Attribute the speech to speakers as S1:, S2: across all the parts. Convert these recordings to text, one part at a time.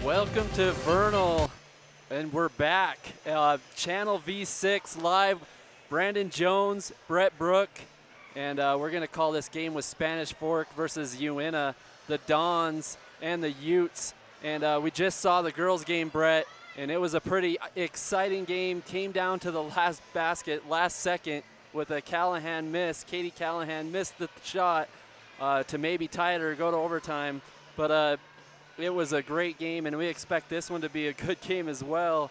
S1: Welcome to Vernal, and we're back. Channel V6 live. Brandon Jones, Brett Brook, and we're going to call this game with Spanish Fork versus Uintah, the Dons and the Utes. And we just saw the girls' game, Brett, and it was a pretty exciting game. Came down to the last basket, last second, with a Callahan miss. Katie Callahan missed the shot to maybe tie it or go to overtime. But it was a great game, and we expect this one to be a good game as well.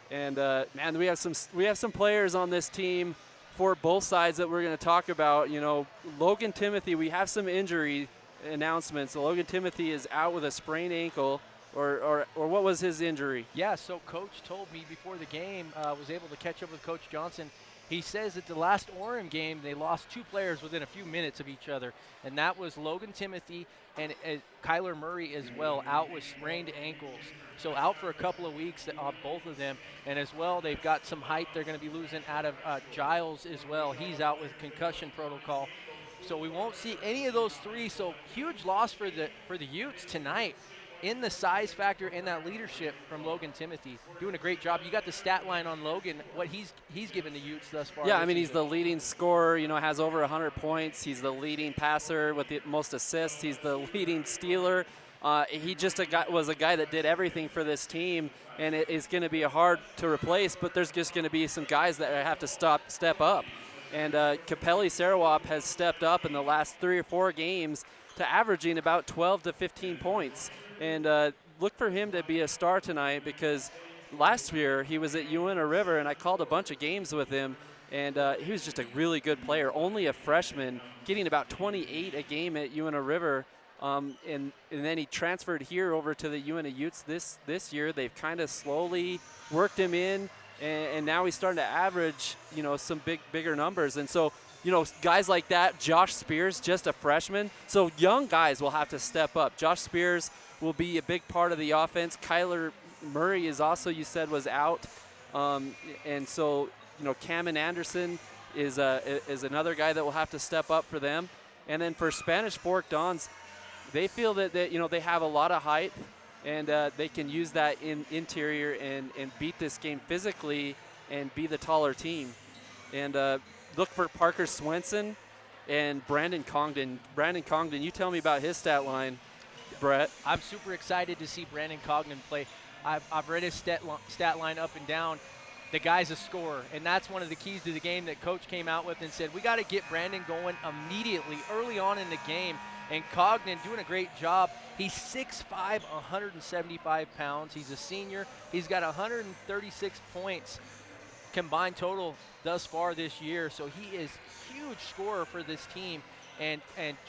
S1: And man, we have some players on this team for both sides that we're going to talk about. You know, Logan Timothy, we have some injury announcements. Logan Timothy is out with a sprained ankle, or what was his injury?
S2: Yeah, so Coach told me before the game, was able to catch up with Coach Johnson. He says at the last Orem game, they lost two players within a few minutes of each other, and that was Logan Timothy and Kyler Murray as well, out with sprained ankles. So out for a couple of weeks on both of them. And as well, they've got some height they're going to be losing out of Giles as well. He's out with concussion protocol. So we won't see any of those three. So huge loss for the Utes tonight in the size factor and that leadership from Logan Timothy. Doing a great job. You got the stat line on Logan, what he's given the Utes thus far.
S1: Yeah, I mean, he's the leading scorer, you know, has over 100 points. He's the leading passer with the most assists. He's the leading stealer. He just was a guy that did everything for this team, and it is going to be hard to replace, but there's just going to be some guys that have to step up. And Capelli Sarawak has stepped up in the last 3 or 4 games to averaging about 12 to 15 points. And look for him to be a star tonight, because last year he was at Uintah River, and I called a bunch of games with him, and he was just a really good player. Only a freshman, getting about 28 a game at Uintah River. And then he transferred here over to the Uintah Utes this year. They've kind of slowly worked him in, and now he's starting to average, you know, some bigger numbers. And so, you know, guys like that, Josh Spears, just a freshman. So young guys will have to step up. Josh Spears will be a big part of the offense. Kyler Murray is also, you said, was out. And so, you know, Cameron Anderson is another guy that will have to step up for them. And then for Spanish Fork Dons, they feel that you know, they have a lot of height, and they can use that in interior and beat this game physically and be the taller team. And look for Parker Swenson and Brandon Congdon. Brandon Congdon, you tell me about his stat line, Brett.
S2: I'm super excited to see Brandon Congdon play. I've read his stat line up and down. The guy's a scorer, and that's one of the keys to the game that Coach came out with and said, we got to get Brandon going immediately, early on in the game. And Congdon doing a great job. He's 6'5", 175 pounds. He's a senior. He's got 136 points combined total thus far this year. So he is a huge scorer for this team, and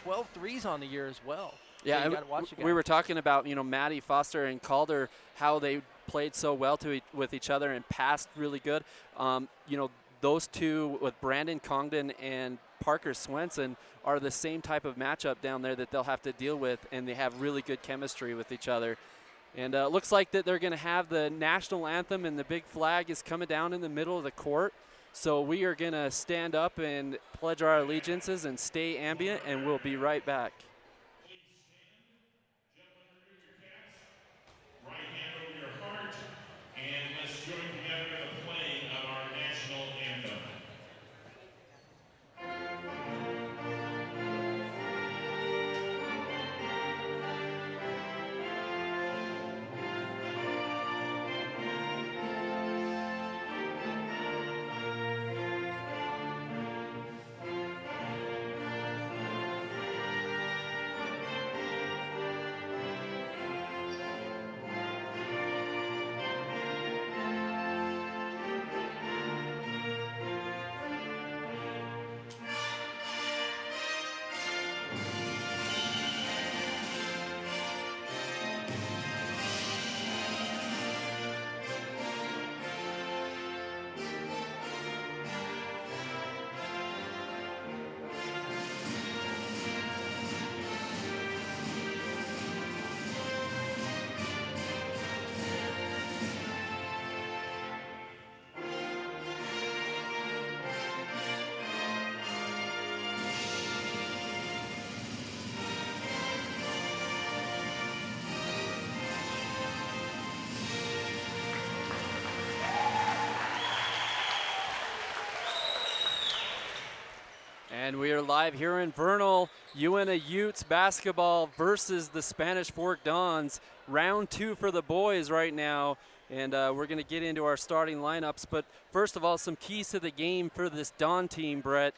S2: 12 threes on the year as well.
S1: Yeah,
S2: So
S1: we were talking about, you know, Maddie Foster and Calder, how they played so well with each other and passed really good. You know, those two with Brandon Congdon and Parker Swenson are the same type of matchup down there that they'll have to deal with, and they have really good chemistry with each other. And it looks like that they're going to have the national anthem, and the big flag is coming down in the middle of the court. So we are going to stand up and pledge our allegiances and stay ambient, and we'll be right back. we are live here in Vernal, Uintah Utes basketball versus the Spanish Fork Dons. Round 2 for the boys right now, and we're going to get into our starting lineups. But first of all, some keys to the game for this Don team, Brett.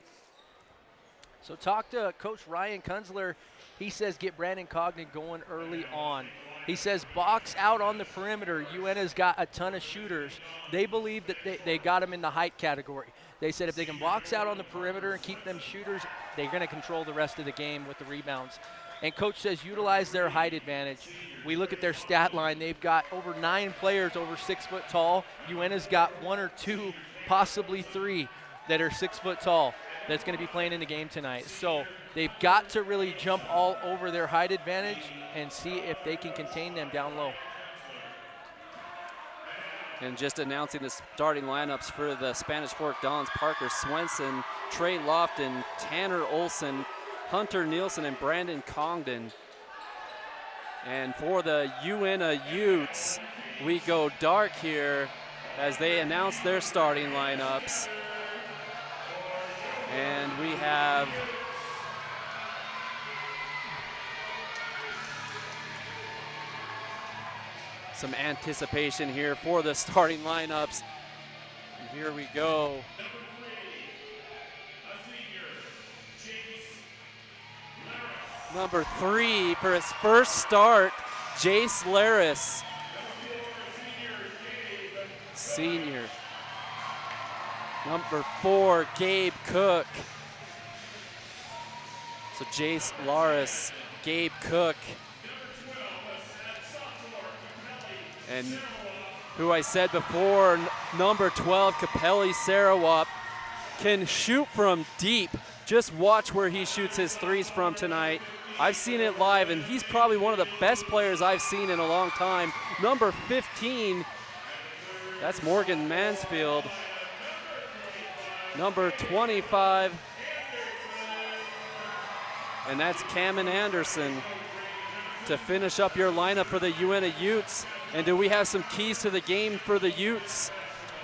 S2: So talk to Coach Ryan Kunzler. He says get Brandon Cognan going early on. He says box out on the perimeter. Uintah's got a ton of shooters. They believe that they got them in the height category. They said if they can box out on the perimeter and keep them shooters, they're going to control the rest of the game with the rebounds. And Coach says utilize their height advantage. We look at their stat line. They've got over 9 players over 6 foot tall. Uintah's got 1 or 2, possibly 3 that are 6 foot tall that's going to be playing in the game tonight. So they've got to really jump all over their height advantage and see if they can contain them down low.
S1: And just announcing the starting lineups for the Spanish Fork Dons: Parker Swenson, Trey Lofton, Tanner Olson, Hunter Nielsen, and Brandon Congdon. And for the Uintah Utes, we go dark here as they announce their starting lineups. And we have some anticipation here for the starting lineups. And here we go. Number 3 for his first start, Jace Laris, senior. Number 4, Gabe Cook. So Jace Laris, Gabe Cook, and who I said before, number 12, Capelli Sarawak, can shoot from deep. Just watch where he shoots his threes from tonight. I've seen it live, and he's probably one of the best players I've seen in a long time. Number 15, that's Morgan Mansfield. Number 25, and that's Cameron Anderson to finish up your lineup for the Uintah Utes. And do we have some keys to the game for the Utes,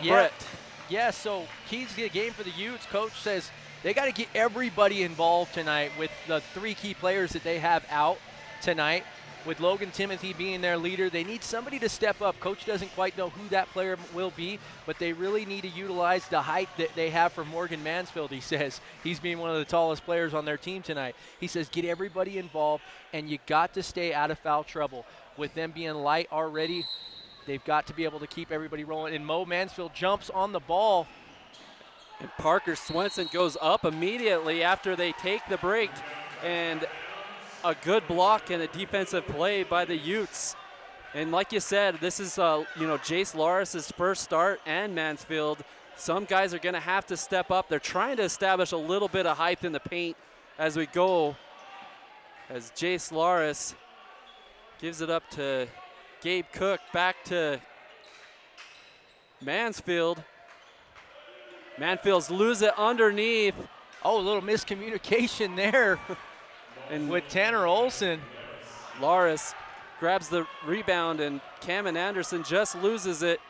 S1: Brett?
S2: Yeah, so keys to the game for the Utes, Coach says they got to get everybody involved tonight with the 3 key players that they have out tonight. With Logan Timothy being their leader, they need somebody to step up. Coach doesn't quite know who that player will be, but they really need to utilize the height that they have from Morgan Mansfield, he says. He's being one of the tallest players on their team tonight. He says get everybody involved, and you got to stay out of foul trouble. With them being light already, they've got to be able to keep everybody rolling. And Mo Mansfield jumps on the ball.
S1: And Parker Swenson goes up immediately after they take the break, and a good block and a defensive play by the Utes. And like you said, this is Jace Laris' first start, and Mansfield. Some guys are going to have to step up. They're trying to establish a little bit of height in the paint as we go. As Jace Laris gives it up to Gabe Cook, back to Mansfield. Mansfield's lose it underneath.
S2: Oh, a little miscommunication there. And with Tanner Olson.
S1: Laris grabs the rebound, and Cameron Anderson just loses it.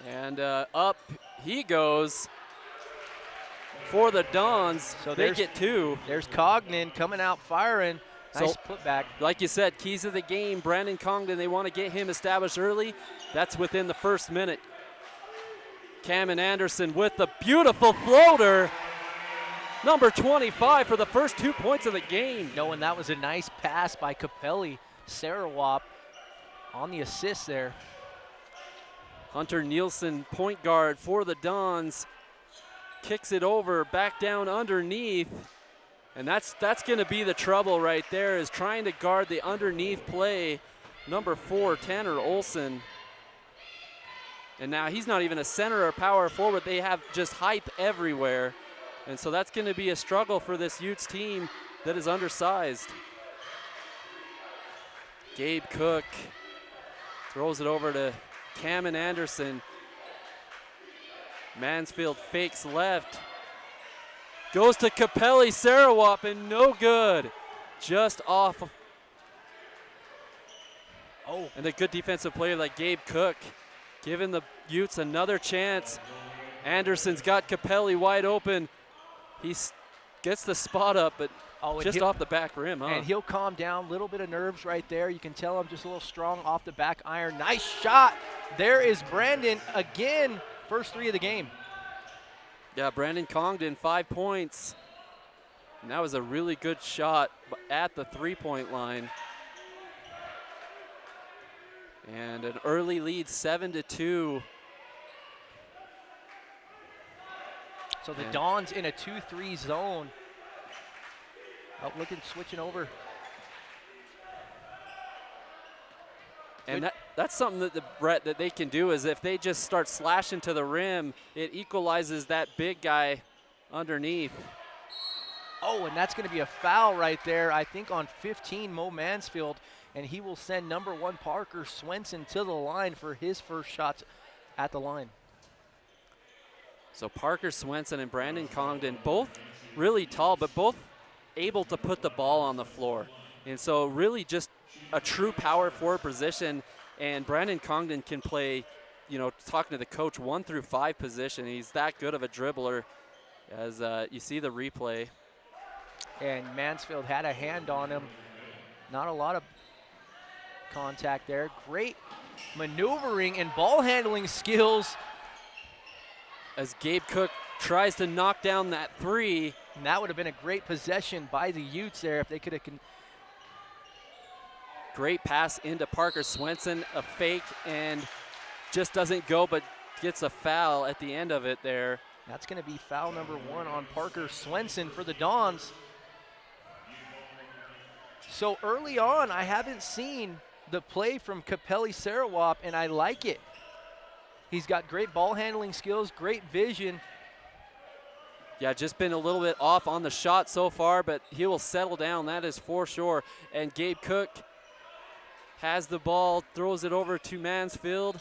S1: And up he goes for the Dons. So they get 2.
S2: There's Cognan coming out firing. Nice putback.
S1: Like you said, keys of the game, Brandon Congdon, they want to get him established early. That's within the first minute. Cameron Anderson with the beautiful floater. Number 25 for the first 2 points of the game.
S2: No, and that was a nice pass by Capelli Sarawak on the assist there.
S1: Hunter Nielsen, point guard for the Dons, kicks it over, back down underneath. And that's going to be the trouble right there, is trying to guard the underneath play. Number 4, Tanner Olson. And now he's not even a center or power forward. They have just height everywhere. And so that's going to be a struggle for this Utes team that is undersized. Gabe Cook throws it over to Cameron Anderson. Mansfield fakes left. Goes to Capelli Sarawak, and no good. Just off. Oh, and a good defensive player like Gabe Cook, giving the Utes another chance. Anderson's got Capelli wide open. gets the spot up, but
S2: and
S1: just off the back rim, huh?
S2: And he'll calm down. Little bit of nerves right there. You can tell him just a little strong off the back iron. Nice shot. There is Brandon again. First 3 of the game.
S1: Yeah, Brandon Congdon, 5 points. And that was a really good shot at the 3-point line. And an early lead, 7-2.
S2: So the Dons in a 2-3 zone. Oh, switching over.
S1: And that's something that they can do is if they just start slashing to the rim, it equalizes that big guy underneath.
S2: Oh, and that's going to be a foul right there, I think on 15, Mo Mansfield, and he will send number 1 Parker Swenson to the line for his first shots at the line.
S1: So Parker Swenson and Brandon Congdon, both really tall, but both able to put the ball on the floor. And so really just a true power forward position, and Brandon Congdon can play, talking to the coach, 1 through 5 position. He's that good of a dribbler, as you see the replay.
S2: And Mansfield had a hand on him. Not a lot of contact there. Great maneuvering and ball handling skills.
S1: As Gabe Cook tries to knock down that 3.
S2: And that would have been a great possession by the Utes there if they could have.
S1: Great pass into Parker Swenson, a fake, and just doesn't go, but gets a foul at the end of it there.
S2: That's going to be foul number 1 on Parker Swenson for the Dons. So early on, I haven't seen the play from Capelli Sarawak, and I like it. He's got great ball handling skills, great vision.
S1: Yeah, just been a little bit off on the shot so far, but he will settle down, that is for sure. And Gabe Cook has the ball, throws it over to Mansfield.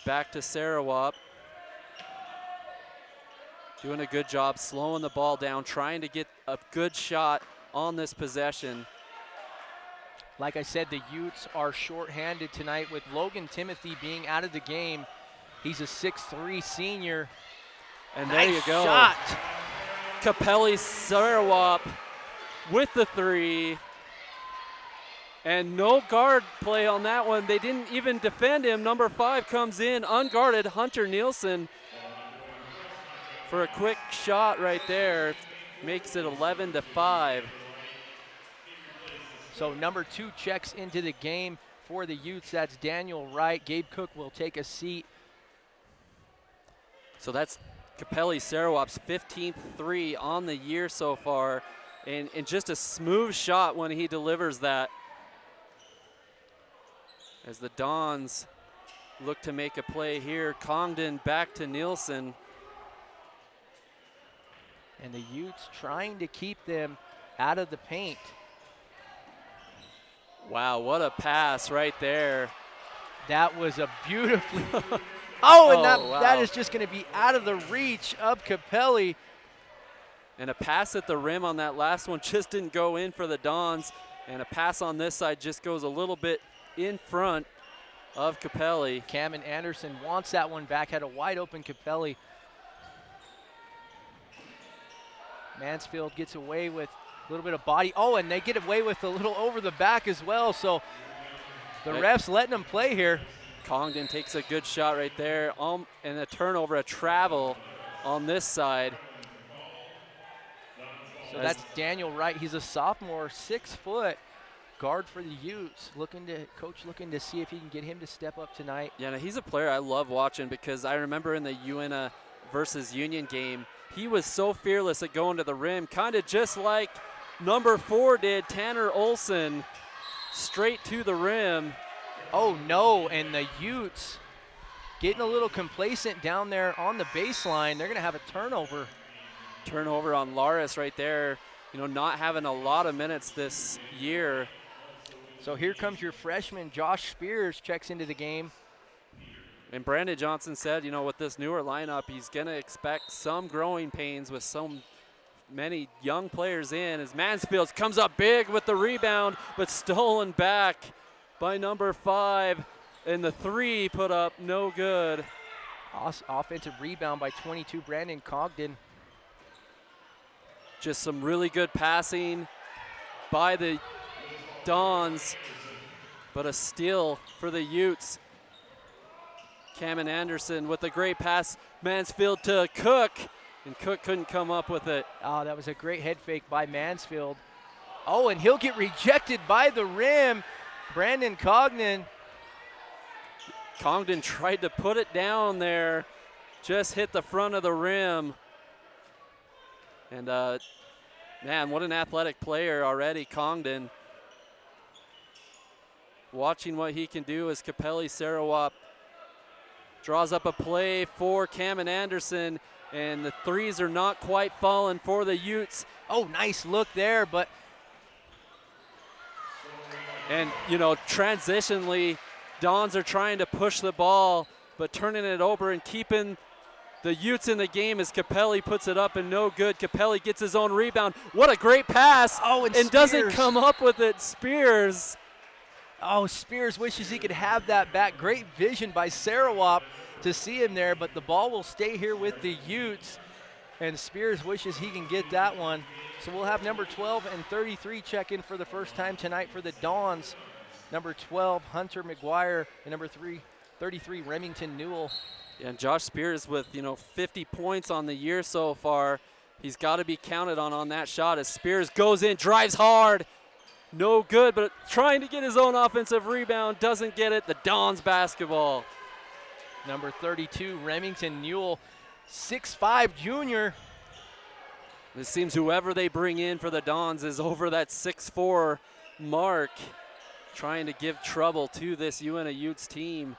S1: Back to Sarawak. Doing a good job slowing the ball down, trying to get a good shot on this possession.
S2: Like I said, the Utes are shorthanded tonight with Logan Timothy being out of the game. He's a 6'3" senior.
S1: And
S2: nice
S1: there you go.
S2: Shot.
S1: Capelli Sarawak with the 3. And no guard play on that one. They didn't even defend him. Number 5 comes in unguarded, Hunter Nielsen, for a quick shot right there. Makes it 11-5.
S2: So number 2 checks into the game for the Utes. That's Daniel Wright. Gabe Cook will take a seat.
S1: So that's Capelli Sarawak's 15th 3 on the year so far. And just a smooth shot when he delivers that. As the Dons look to make a play here. Congdon back to Nielsen.
S2: And the Utes trying to keep them out of the paint.
S1: Wow, what a pass right there.
S2: That was a beautifully. and
S1: wow.
S2: that is just going to be out of the reach of Capelli.
S1: And a pass at the rim on that last one just didn't go in for the Dons. And a pass on this side just goes a little bit in front of Capelli.
S2: Cameron Anderson wants that one back, had a wide open Capelli. Mansfield gets away with a little bit of body. Oh, and they get away with a little over the back as well. So the refs letting them play here.
S1: Congdon takes a good shot right there. And a turnover, a travel on this side.
S2: So that's Daniel Wright. He's a sophomore, 6 foot guard for the Utes. Coach looking to see if he can get him to step up tonight.
S1: Yeah, no, he's a player I love watching because I remember in the Uintah versus Union game, he was so fearless at going to the rim, kind of just like number 4 did, Tanner Olson, straight to the rim.
S2: Oh no, and the Utes getting a little complacent down there on the baseline. They're gonna have a turnover.
S1: Turnover on Laris right there, not having a lot of minutes this year.
S2: So here comes your freshman, Josh Spears, checks into the game.
S1: And Brandon Johnson said, with this newer lineup, he's going to expect some growing pains with so many young players in. As Mansfield comes up big with the rebound, but stolen back by number 5. And the 3 put up no good.
S2: Offensive rebound by 22, Brandon Congdon.
S1: Just some really good passing by the Dons, but a steal for the Utes. Cameron Anderson with a great pass. Mansfield to Cook, and Cook couldn't come up with it.
S2: Oh, that was a great head fake by Mansfield. Oh, and he'll get rejected by the rim. Brandon Congdon.
S1: Congdon tried to put it down there, just hit the front of the rim. And man, what an athletic player already, Congdon. Watching what he can do as Capelli Sarawak draws up a play for Cameron Anderson, and the threes are not quite falling for the Utes.
S2: Oh, nice look there, but.
S1: And, you know, transitionally, Dons are trying to push the ball, but turning it over and keeping the Utes in the game as Capelli puts it up and no good. Capelli gets his own rebound. What a great pass.
S2: Oh,
S1: and doesn't come up with it. Spears.
S2: Oh, Spears wishes he could have that back. Great vision by Sarawak to see him there, but the ball will stay here with the Utes, and Spears wishes he can get that one. So we'll have number 12 and 33 check in for the first time tonight for the Dons. Number 12, Hunter McGuire, and number 33, Remington Newell.
S1: Yeah, and Josh Spears with, you know, 50 points on the year so far. He's got to be counted on that shot as Spears goes in, drives hard. No good, but trying to get his own offensive rebound, doesn't get it. The Dons basketball.
S2: Number 32, Remington Newell, 6'5" junior.
S1: It seems whoever they bring in for the Dons is over that 6'4" mark, trying to give trouble to this Uintah Utes team.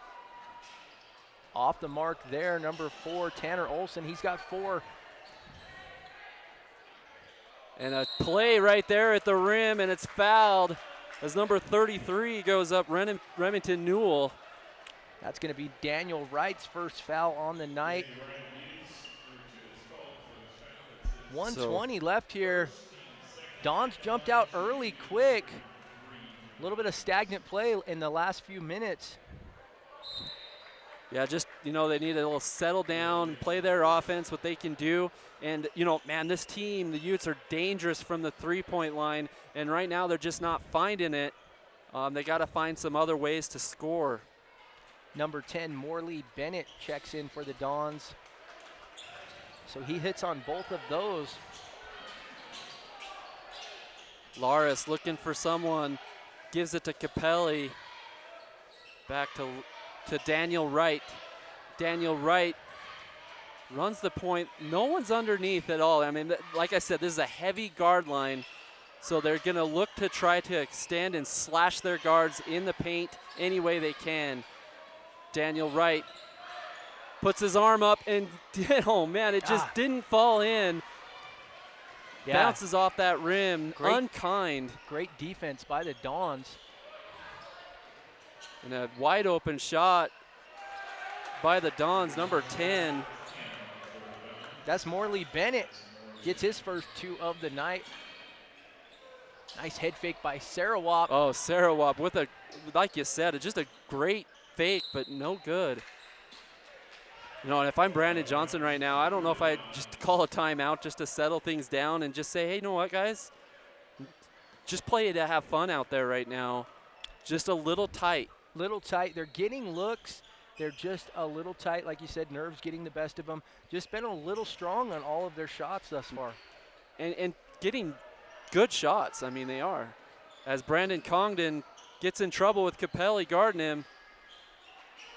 S2: Off the mark there, number 4, Tanner Olson. He's got 4.
S1: And a play right there at the rim, and it's fouled as number 33 goes up, Remington Newell.
S2: That's going to be Daniel Wright's first foul on the night. 1:20 left here. Dons jumped out early, quick. A little bit of stagnant play in the last few minutes.
S1: Yeah, just, you know, they need a little settle down, play their offense, what they can do. And, you know, man, this team, the Utes, are dangerous from the three-point line, and right now they're just not finding it. They got to find some other ways to score.
S2: Number 10, Morley Bennett checks in for the Dons. So he hits on both of those.
S1: Laris looking for someone, gives it to Capelli. Back to Daniel Wright. Daniel Wright runs the point. No one's underneath at all. I mean, like I said, this is a heavy guard line, so they're going to look to try to extend and slash their guards in the paint any way they can. Daniel Wright puts his arm up, and oh man, it just didn't fall in. Yeah. Bounces off that rim, unkind.
S2: Great defense by the Dons.
S1: And a wide open shot by the Dons, number 10.
S2: That's Morley Bennett. Gets his first 2 of the night. Nice head fake by Sarawak.
S1: Oh, Sarawak with a, like you said, just a great fake, but no good. You know, and if I'm Brandon Johnson right now, I don't know if I just call a timeout just to settle things down and just say, hey, you know what, guys? Just play to have fun out there right now. Just a little tight.
S2: Little tight. They're getting looks. They're just a little tight. Like you said, nerves getting the best of them. Just been a little strong on all of their shots thus far.
S1: And getting good shots. I mean, they are. As Brandon Congdon gets in trouble with Capelli guarding him.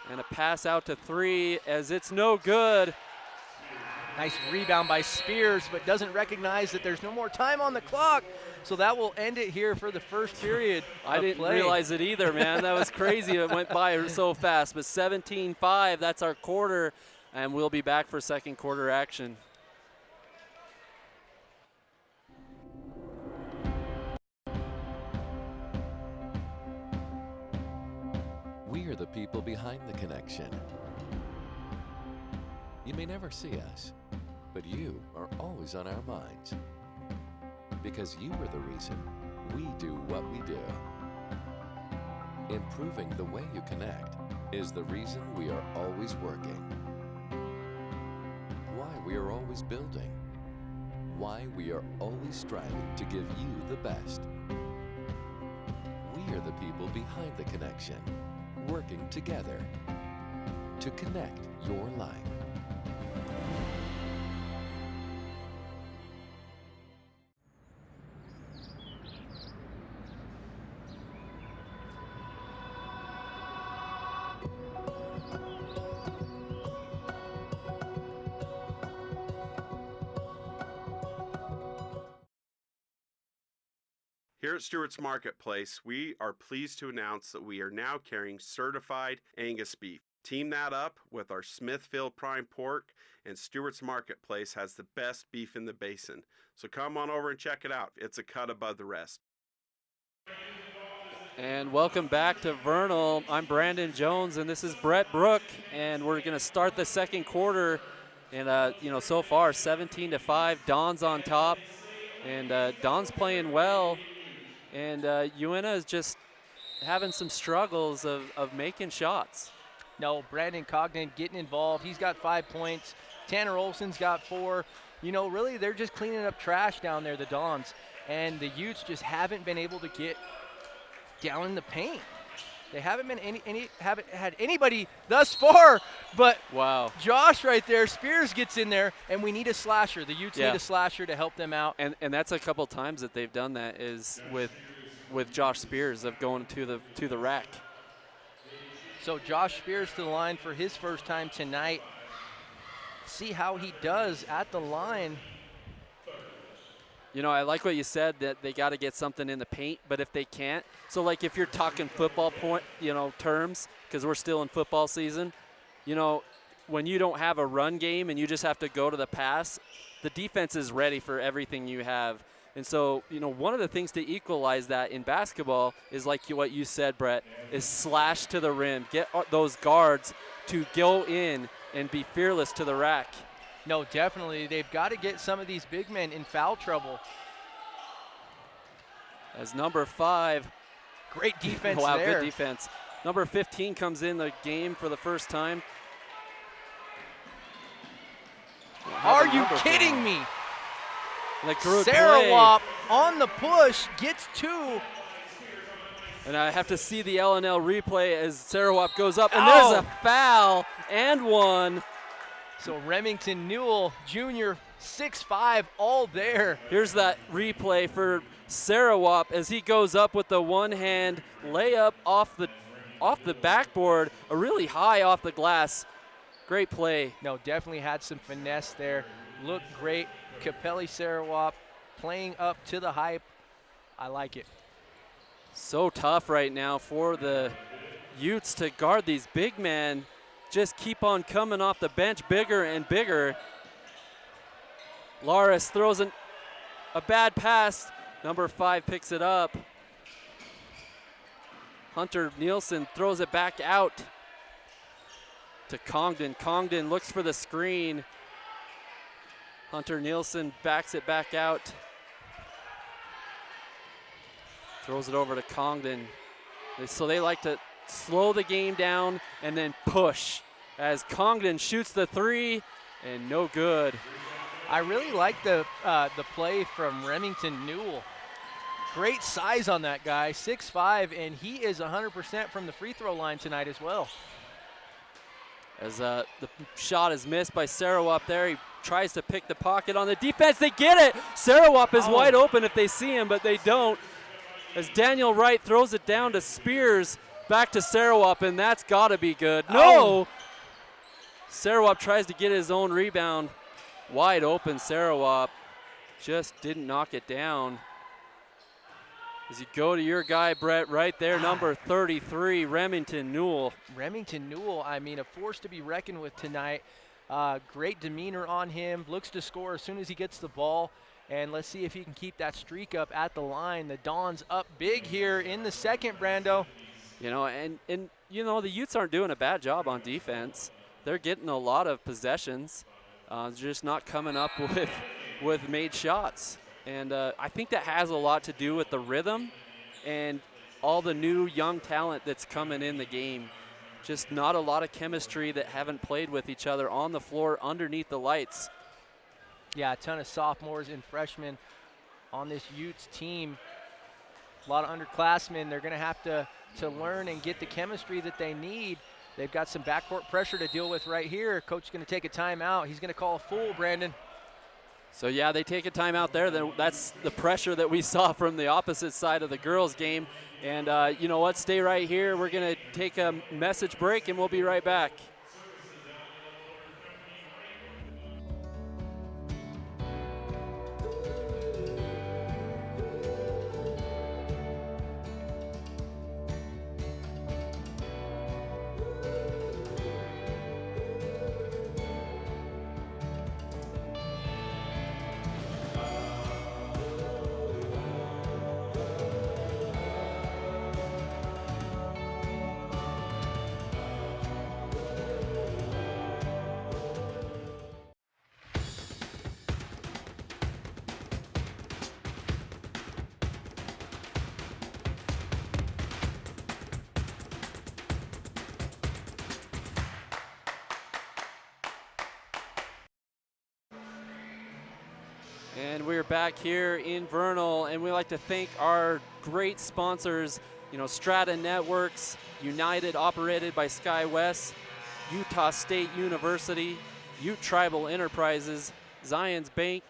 S1: And a pass out to 3 as it's no good.
S2: Nice rebound by Spears, but doesn't recognize that there's no more time on the clock. So that will end it here for the first period.
S1: I didn't realize it either, man. That was crazy. It went by so fast. But 17-5, that's our quarter, and we'll be back for second quarter action.
S3: We are the people behind the connection. You may never see us, but you are always on our minds. Because you are the reason we do what we do. Improving the way you connect is the reason we are always working. Why we are always building. why we are always striving to give you the best. We are the people behind the connection, working together to connect your life.
S4: Here at Stewart's Marketplace, we are pleased to announce that we are now carrying certified Angus beef. Team that up with our Smithfield Prime Pork, and Stewart's Marketplace has the best beef in the basin. So come on over and check it out. It's a cut above the rest.
S1: And welcome back to Vernal. I'm Brandon Jones, and this is Brett Brook, and we're going to start the second quarter. And so far 17-5, Don's on top, and Don's playing well. And Uintah is just having some struggles of making shots.
S2: No, Brandon Cogden getting involved. He's got 5 points. Tanner Olson's got 4. Really, they're just cleaning up trash down there, the Dons. And the Utes just haven't been able to get down in the paint. They haven't been haven't had anybody thus far, but
S1: wow,
S2: Josh right there, Spears gets in there, and we need a slasher. The Utes need a slasher to help them out.
S1: And that's a couple times that they've done that is with Josh Spears of going to the rack.
S2: So Josh Spears to the line for his first time tonight. See how he does at the line.
S1: I like what you said, that they got to get something in the paint, but if they can't, so like if you're talking football terms, because we're still in football season, when you don't have a run game and you just have to go to the pass, the defense is ready for everything you have. And so, one of the things to equalize that in basketball is like what you said, Brett, is slash to the rim. Get those guards to go in and be fearless to the rack.
S2: No, definitely. They've got to get some of these big men in foul trouble.
S1: As number 5.
S2: Great defense
S1: wow,
S2: there.
S1: Good defense. Number 15 comes in the game for the first time.
S2: Are you kidding me?
S1: Sarawak
S2: on the push, gets 2.
S1: And I have to see the L&L replay as Sarawak goes up, and there's a foul and 1.
S2: So Remington Newell Jr., 6'5", all there.
S1: Here's that replay for Sarawak as he goes up with the one-hand layup off the backboard, a really high off the glass. Great play.
S2: No, definitely had some finesse there. Looked great. Capelli Sarawak playing up to the hype. I like it.
S1: So tough right now for the Utes to guard these big men. Just keep on coming off the bench bigger and bigger. Laris throws a bad pass. Number 5 picks it up. Hunter Nielsen throws it back out to Congdon. Congdon looks for the screen. Hunter Nielsen backs it back out. Throws it over to Congdon. So they like to slow the game down and then push as Congdon shoots the 3 and no good.
S2: I really like the play from Remington Newell. Great size on that guy, 6'5", and he is 100% from the free throw line tonight as well.
S1: As the shot is missed by Sarawak there, he tries to pick the pocket on the defense. They get it. Sarawak is wide open if they see him, but they don't. As Daniel Wright throws it down to Spears, back to Sarawak, and that's got to be good. No! Sarawak tries to get his own rebound. Wide open Sarawak. Just didn't knock it down. As you go to your guy, Brett, right there, number 33, Remington Newell.
S2: Remington Newell, I mean, a force to be reckoned with tonight. Great demeanor on him. Looks to score as soon as he gets the ball. And let's see if he can keep that streak up at the line. The Dons up big here in the second, Brando.
S1: And the Utes aren't doing a bad job on defense. They're getting a lot of possessions. Just not coming up with made shots. And I think that has a lot to do with the rhythm and all the new young talent that's coming in the game. Just not a lot of chemistry that haven't played with each other on the floor underneath the lights.
S2: Yeah, a ton of sophomores and freshmen on this Utes team. A lot of underclassmen. They're going to have to learn and get the chemistry that they need. They've got some backcourt pressure to deal with right here. Coach is going to take a timeout. He's going to call a foul, Brandon.
S1: So yeah, they take a timeout there. Then that's the pressure that we saw from the opposite side of the girls' game. And you know what? Stay right here. We're going to take a message break, and we'll be right back. And we're back here in Vernal, and we'd like to thank our great sponsors, you know, Strata Networks, United, operated by SkyWest, Utah State University, Ute Tribal Enterprises, Zion's Bank,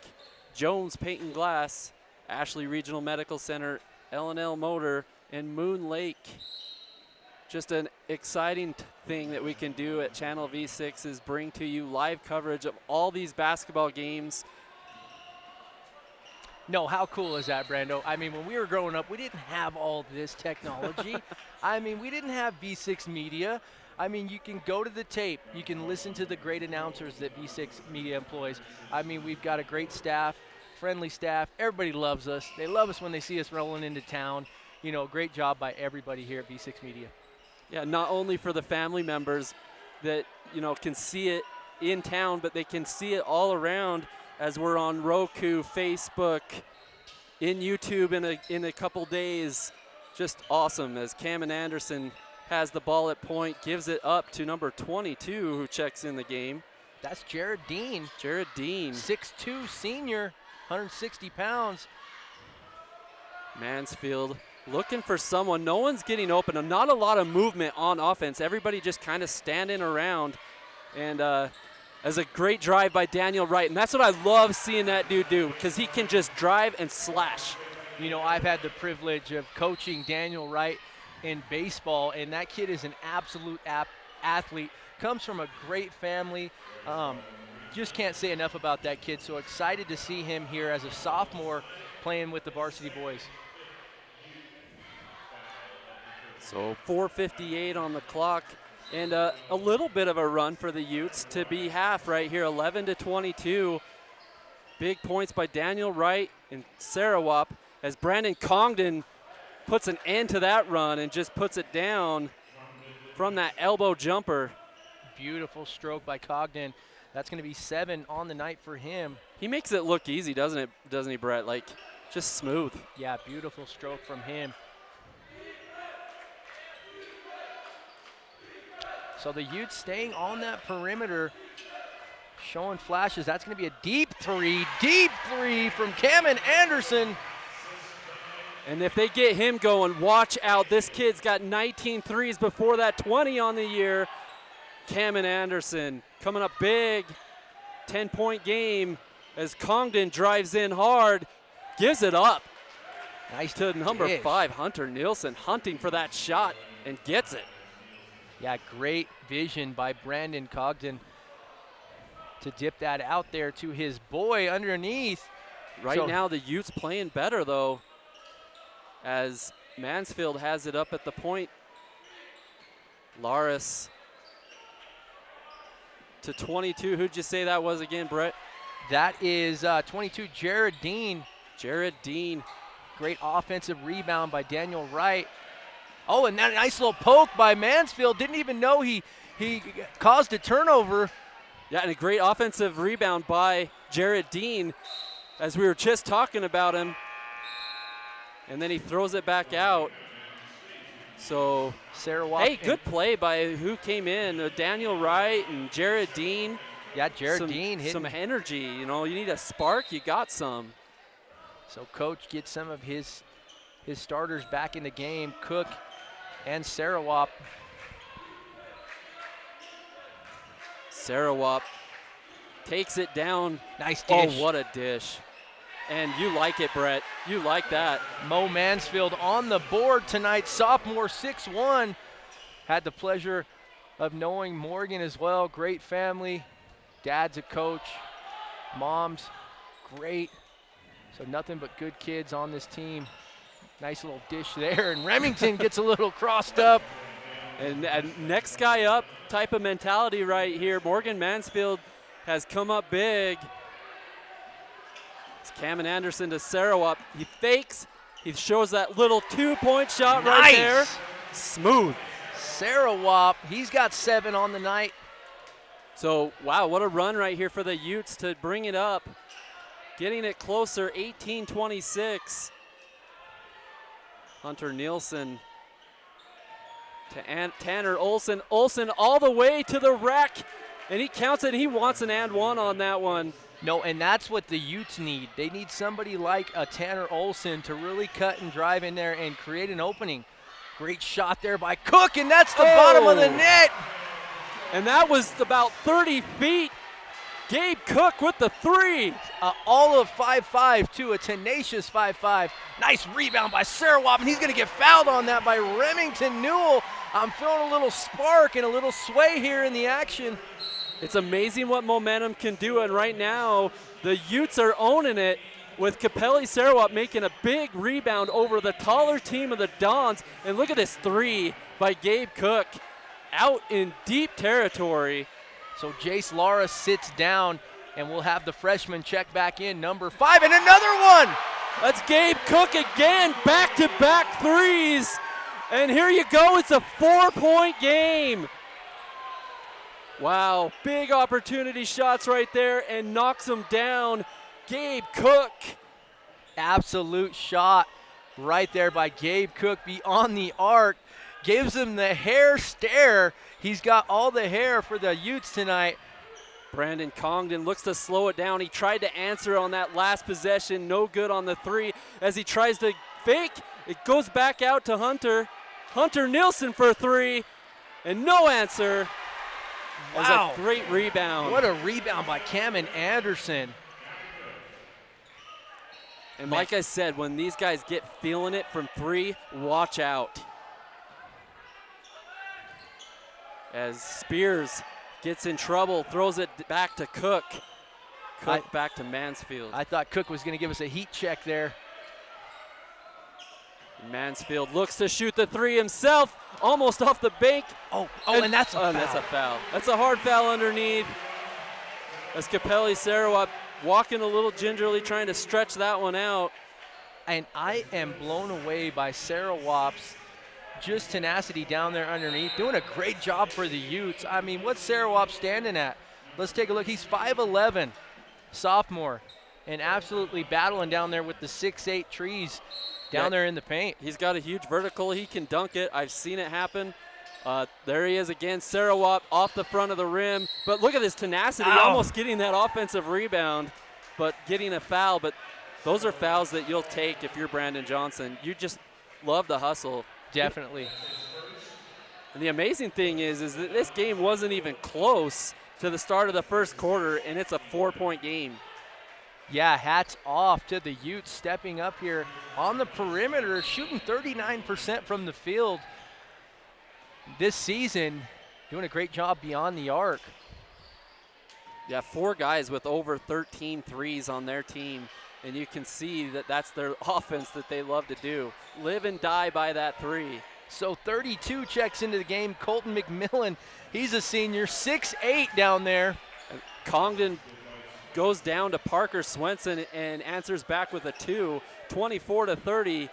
S1: Jones Paint and Glass, Ashley Regional Medical Center, L&L Motor, and Moon Lake. Just an exciting thing that we can do at Channel V6 is bring to you live coverage of all these basketball games.
S2: No, how cool is that, Brando? I mean, when we were growing up, we didn't have all this technology. I mean, we didn't have V6 Media. I mean, you can go to the tape. You can listen to the great announcers that V6 Media employs. I mean, we've got a great staff, friendly staff. Everybody loves us. They love us when they see us rolling into town. You know, great job by everybody here at V6 Media.
S1: Yeah, not only for the family members that, you know, can see it in town, but they can see it all around as we're on Roku, Facebook, in YouTube in a couple days. Just awesome as Cameron Anderson has the ball at point, gives it up to number 22 who checks in the game.
S2: That's Jared Dean.
S1: Jared Dean.
S2: 6'2", senior, 160 pounds.
S1: Mansfield looking for someone. No one's getting open. Not a lot of movement on offense. Everybody just kind of standing around. And as a great drive by Daniel Wright. And that's what I love seeing that dude do, because he can just drive and slash.
S2: You know, I've had the privilege of coaching Daniel Wright in baseball, and that kid is an absolute athlete. Comes from a great family. Just can't say enough about that kid. So excited to see him here as a sophomore playing with the varsity boys.
S1: So 4:58 on the clock. And a little bit of a run for the Utes to be half right here, 11-22. Big points by Daniel Wright and Sarawak as Brandon Congdon puts an end to that run and just puts it down from that elbow jumper.
S2: Beautiful stroke by Cogden. That's going to be 7 on the night for him.
S1: He makes it look easy, doesn't he, Brett? Like, just smooth.
S2: Yeah, beautiful stroke from him. So the Utes staying on that perimeter, showing flashes. That's going to be a deep three from Cameron Anderson.
S1: And if they get him going, watch out. This kid's got 19 threes before that, 20 on the year. Cameron Anderson coming up big, 10-point game as Congdon drives in hard, gives it up.
S2: Nice
S1: to number
S2: dish.
S1: 5, Hunter Nielsen, hunting for that shot and gets it.
S2: Yeah, great vision by Brandon Cogden to dip that out there to his boy underneath.
S1: Right now, the Utes playing better, though, as Mansfield has it up at the point. Laris to 22. Who'd you say that was again, Brett?
S2: That is 22, Jared Dean.
S1: Jared Dean.
S2: Great offensive rebound by Daniel Wright. Oh, and that nice little poke by Mansfield. Didn't even know he caused a turnover.
S1: Yeah, and a great offensive rebound by Jared Dean, as we were just talking about him. And then he throws it back out. So,
S2: Sarawak.
S1: hey, good play by who came in, Daniel Wright and Jared Dean.
S2: Yeah, Jared Dean hitting.
S1: Some energy, you know, you need a spark, you got some.
S2: So Coach gets some of his starters back in the game, Cook and Sarawak.
S1: Sarawak takes it down.
S2: Nice dish.
S1: Oh, what a dish. And you like it, Brett. You like that.
S2: Mo Mansfield on the board tonight, sophomore, 6'1". Had the pleasure of knowing Morgan as well. Great family. Dad's a coach. Mom's great. So nothing but good kids on this team. Nice little dish there. And Remington gets a little crossed up.
S1: And next guy up type of mentality right here. Morgan Mansfield has come up big. It's Cameron Anderson to Sarawak. He fakes. He shows that little 2-point shot right there. Smooth.
S2: Sarawak, he's got 7 on the night.
S1: So, wow, what a run right here for the Utes to bring it up. Getting it closer, 18-26. Hunter Nielsen to Tanner Olson. Olson all the way to the rack, and he counts it. He wants an and one on that one.
S2: No, and that's what the Utes need. They need somebody like a Tanner Olson to really cut and drive in there and create an opening. Great shot there by Cook, and that's the bottom of the net.
S1: And that was about 30 feet. Gabe Cook with the 3.
S2: All of 5'5", too, a tenacious 5'5". Nice rebound by Sarawak, and he's going to get fouled on that by Remington Newell. I'm feeling a little spark and a little sway here in the action.
S1: It's amazing what momentum can do, and right now the Utes are owning it with Capelli Sarawak making a big rebound over the taller team of the Dons. And look at this 3 by Gabe Cook out in deep territory.
S2: So Jace Lara sits down, and we'll have the freshman check back in, number 5, and another one.
S1: That's Gabe Cook again, back-to-back 3s. And here you go, it's a 4-point game. Wow, big opportunity shots right there and knocks them down. Gabe Cook.
S2: Absolute shot right there by Gabe Cook beyond the arc. Gives him the hair stare. He's got all the hair for the Utes tonight.
S1: Brandon Congdon looks to slow it down. He tried to answer on that last possession. No good on the 3. As he tries to fake, it goes back out to Hunter. Hunter Nielsen for 3, and no answer.
S2: Wow.
S1: That was a great rebound.
S2: What a rebound by Cameron Anderson.
S1: And like I said, when these guys get feeling it from 3, watch out. As Spears gets in trouble, throws it back to Cook. Cook back to Mansfield.
S2: I thought Cook was going to give us a heat check there.
S1: Mansfield looks to shoot the 3 himself, almost off the bank.
S2: And that's a foul.
S1: That's a foul. That's a hard foul underneath. As Capelli Sarawak walking a little gingerly, trying to stretch that one out.
S2: And I am blown away by Sarawak's just tenacity down there underneath, doing a great job for the Utes. I mean, what's Sarawak standing at? Let's take a look. He's 5'11", sophomore, and absolutely battling down there with the 6'8" trees down there in the paint.
S1: He's got a huge vertical. He can dunk it. I've seen it happen. There he is again, Sarawak off the front of the rim. But look at his tenacity, almost getting that offensive rebound, but getting a foul. But those are fouls that you'll take if you're Brandon Johnson. You just love the hustle.
S2: Definitely.
S1: And the amazing thing is that this game wasn't even close to the start of the first quarter, and it's a 4-point game.
S2: Yeah, hats off to the Utes stepping up here on the perimeter, shooting 39% from the field this season, doing a great job beyond the arc.
S1: Yeah, 4 guys with over 13 threes on their team, and you can see that that's their offense that they love to do. Live and die by that 3.
S2: So 32 checks into the game. Colton McMillan, he's a senior, 6'8" down there.
S1: And Congdon goes down to Parker Swenson and answers back with a 2, 24-30,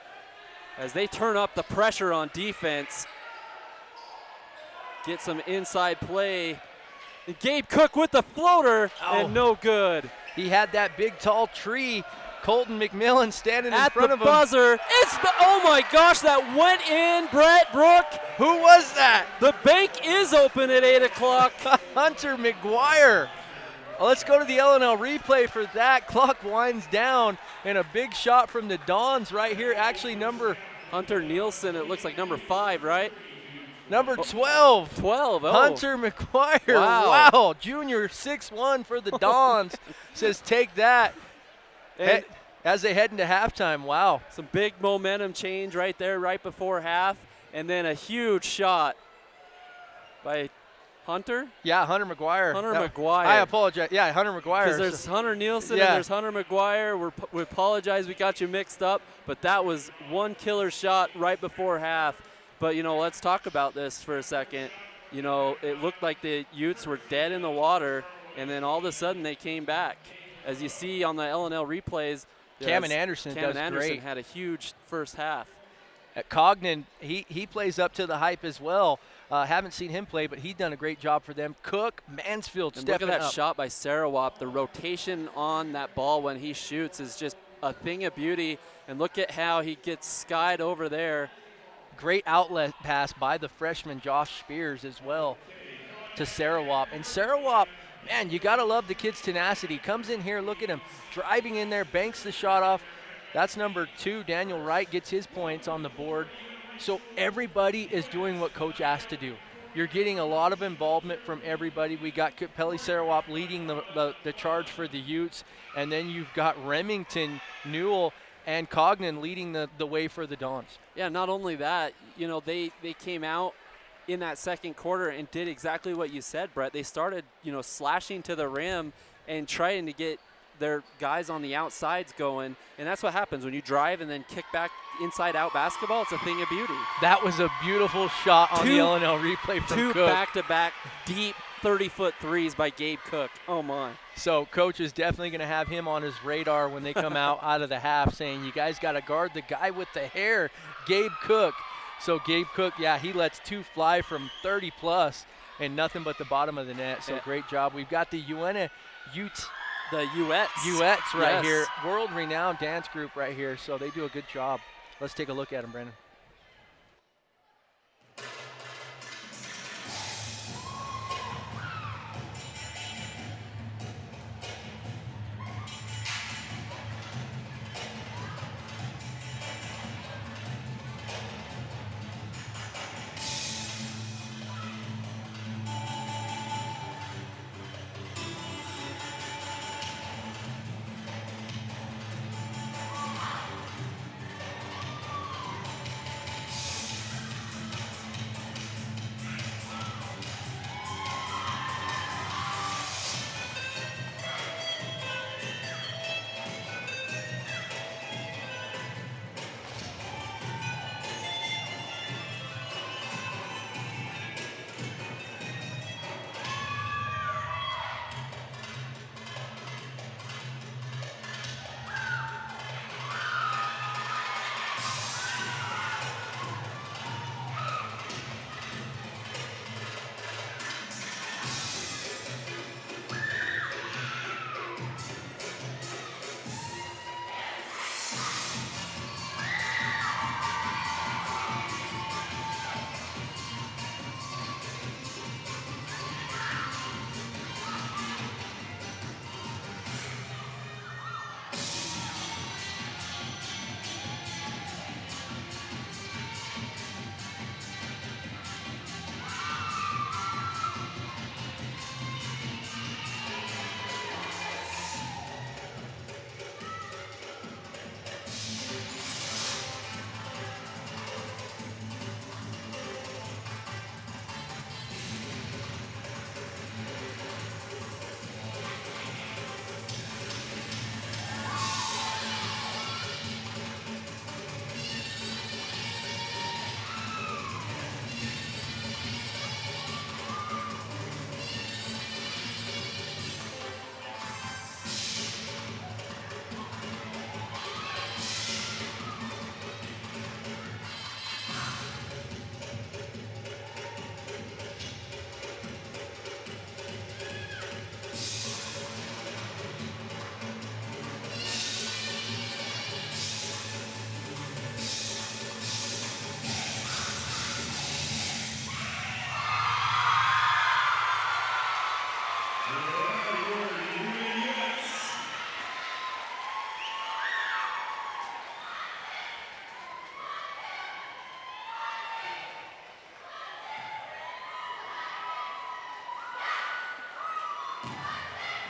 S1: as they turn up the pressure on defense. Get some inside play. And Gabe Cook with the floater, and no good.
S2: He had that big, tall tree. Colton McMillan standing in front of him.
S1: At the buzzer. Oh my gosh, that went in, Brett Brooke.
S2: Who was that?
S1: The bank is open at 8 o'clock.
S2: Hunter McGuire. Let's go to the LNL replay for that. Clock winds down, and a big shot from the Dons right here. Actually, number
S1: Hunter Nielsen, it looks like number 5, right?
S2: Number 12.
S1: 12. Oh.
S2: Hunter McGuire.
S1: Wow.
S2: Wow. Junior 6'1" for the Dons. Says take that.
S1: And
S2: As they head into halftime. Wow.
S1: some big momentum change right there, right before half. And then a huge shot by Hunter.
S2: Yeah, Hunter McGuire.
S1: Hunter McGuire.
S2: I apologize. Yeah, Hunter McGuire.
S1: Because there's Hunter Nielsen
S2: Yeah.
S1: and there's Hunter McGuire. We apologize, we got you mixed up. But that was one killer shot right before half. But, you know, let's talk about this for a second. You know, it looked like the Utes were dead in the water, and then all of a sudden they came back. As you see on the LNL replays,
S2: Cameron Anderson
S1: Cameron
S2: does
S1: Anderson
S2: great.
S1: had a huge first half.
S2: At Cognan, he plays up to the hype as well. Haven't seen him play, but he's done a great job for them. Cook, Mansfield
S1: And
S2: stepping
S1: look at that
S2: up.
S1: shot by Sarawak. The rotation on that ball when he shoots is just a thing of beauty. And look at how he gets skied over there.
S2: Great outlet pass by the freshman Josh Spears as well to Sarawak. And Sarawak, man, you got to love the kid's tenacity. Comes in here, look at him, driving in there, banks the shot off. That's number 2. Daniel Wright gets his points on the board. So everybody is doing what Coach asked to do. You're getting a lot of involvement from everybody. We got Pelly Sarawak leading the charge for the Utes, and then you've got Remington, Newell, and Cognan leading the way for the Dons.
S1: Yeah, not only that, you know, they came out in that second quarter and did exactly what you said, Brett. They started, you know, slashing to the rim and trying to get their guys on the outsides going, and that's what happens when you drive and then kick back inside-out basketball. It's a thing of beauty.
S2: That was a beautiful shot on the LNL replay from
S1: Two
S2: Cook.
S1: back-to-back deep 30-foot threes by Gabe Cook. Oh, my.
S2: So Coach is definitely going to have him on his radar when they come out of the half, saying you guys got to guard the guy with the hair, Gabe Cook. So Gabe Cook, yeah, he lets 2 fly from 30-plus and nothing but the bottom of the net. So
S1: yeah.
S2: Great job. We've got the Uintah Utes.
S1: The Uets.
S2: Uets right
S1: Yes.
S2: here. World-renowned dance group right here. So they do a good job. Let's take a look at them, Brandon.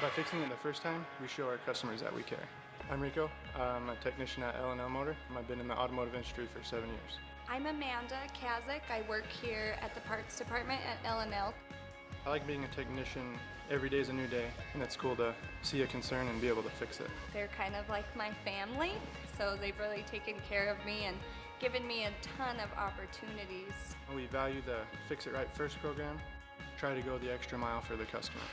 S5: By fixing it the first time, we show our customers that we care. I'm Rico. I'm a technician at L&L Motor. I've been in the automotive industry for 7 years.
S6: I'm Amanda Kazik. I work here at the parts department at L&L.
S5: I like being a technician. Every day is a new day, and it's cool to see a concern and be able to fix it.
S6: They're kind of like my family, so they've really taken care of me and given me a ton of opportunities.
S5: We value the Fix It Right First program. Try to go the extra mile for the customer.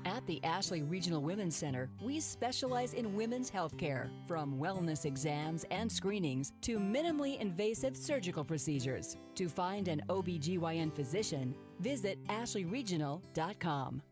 S7: At the Ashley Regional Women's Center, we specialize in women's health care, from wellness exams and screenings to minimally invasive surgical procedures. To find an OBGYN physician, visit ashleyregional.com.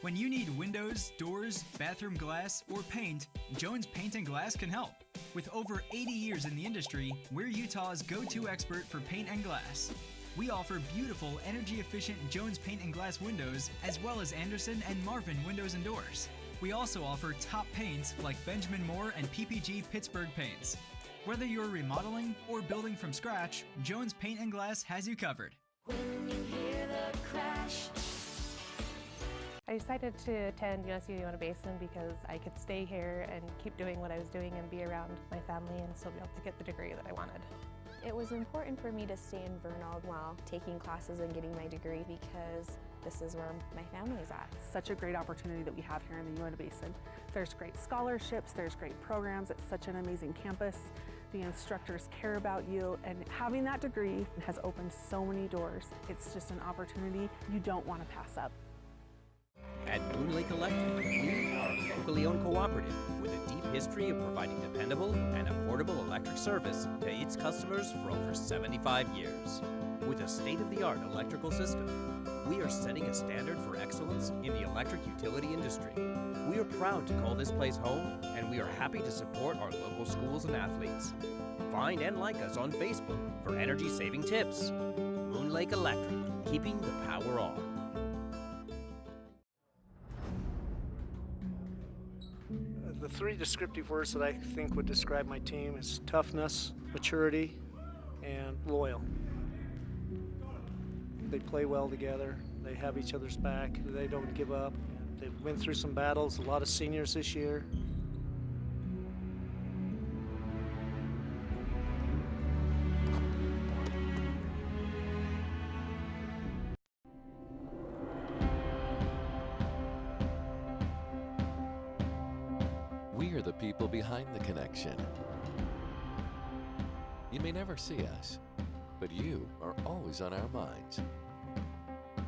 S8: When you need windows, doors, bathroom glass, or paint, Jones Paint and Glass can help. With over 80 years in the industry, we're Utah's go-to expert for paint and glass. We offer beautiful, energy-efficient Jones Paint and Glass windows, as well as Anderson and Marvin windows and doors. We also offer top paints like Benjamin Moore and PPG Pittsburgh paints. Whether you're remodeling or building from scratch, Jones Paint and Glass has you covered.
S9: When you hear the crash.
S10: I decided to attend USU Uintah Basin because I could stay here and keep doing what I was doing and be around my family and still be able to get the degree that I wanted.
S11: It was important for me to stay in Vernald while taking classes and getting my degree because this is where my family's at.
S12: It's such a great opportunity that we have here in the Uintah Basin. There's great scholarships, there's great programs, it's such an amazing campus. The instructors care about you, and having that degree has opened so many doors. It's just an opportunity you don't want to pass up.
S13: At Moon Lake Electric, we are a locally owned cooperative with a deep history of providing dependable and affordable electric service to its customers for over 75 years. With a state-of-the-art electrical system, we are setting a standard for excellence in the electric utility industry. We are proud to call this place home, and we are happy to support our local schools and athletes. Find and like us on Facebook for energy-saving tips. Moon Lake Electric, keeping the power on.
S14: The three descriptive words that I think would describe my team is toughness, maturity, and loyal. They play well together. They have each other's back. They don't give up. They've been through some battles, a lot of seniors this year.
S3: We are the people behind the connection, may never see us, but you are always on our minds.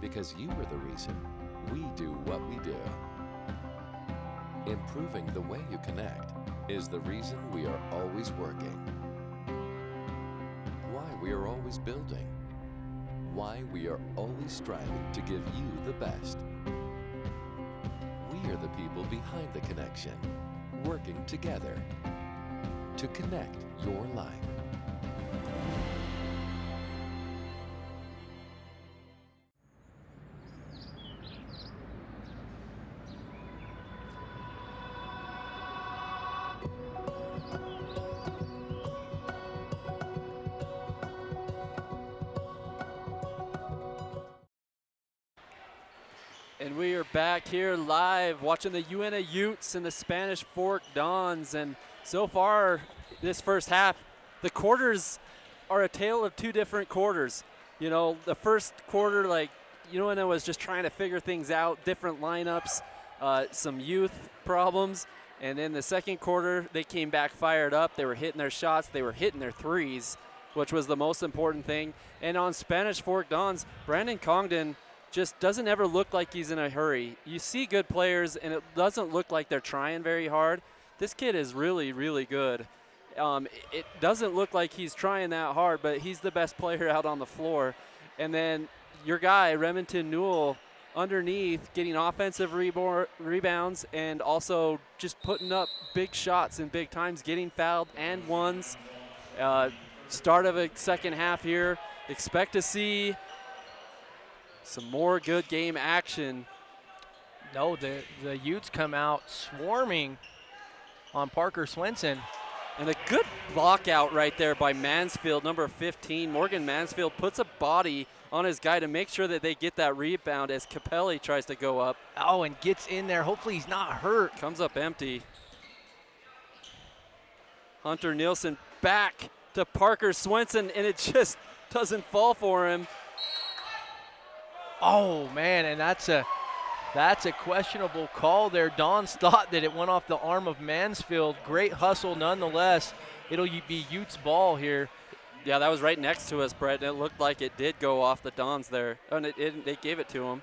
S3: Because you are the reason we do what we do. Improving the way you connect is the reason we are always working. Why we are always building. Why we are always striving to give you the best. We are the people behind the connection, working together to connect your life.
S1: And we are back here live watching the Uintah Utes and the Spanish Fork Dons. And so far this first half, the quarters are a tale of two different quarters. You know, the first quarter, like, Uintah was just trying to figure things out, different lineups, some youth problems. And then the second quarter, they came back fired up. They were hitting their shots. They were hitting their threes, which was the most important thing. And on Spanish Fork Dons, Brandon Congdon just doesn't ever look like he's in a hurry. You see good players, and it doesn't look like they're trying very hard. This kid is really, really good. It doesn't look like he's trying that hard, but he's the best player out on the floor. And then your guy, Remington Newell, underneath, getting offensive rebounds and also just putting up big shots in big times, getting fouled and ones. Start of a second half here. Expect to see some more good game action.
S2: No, the Utes come out swarming on Parker Swenson.
S1: And a good block out right there by Mansfield, number 15. Morgan Mansfield puts a body on his guy to make sure that they get that rebound as Capelli tries to go up.
S2: Oh, and gets in there. Hopefully he's not hurt.
S1: Comes up empty. Hunter Nielsen back to Parker Swenson, and it just doesn't fall for him.
S2: Oh, man, and that's a questionable call there. Dons thought that it went off the arm of Mansfield. Great hustle nonetheless. It'll be Utes' ball here.
S1: Yeah, that was right next to us, Brett, and it looked like it did go off the Dons there. And they gave it to him.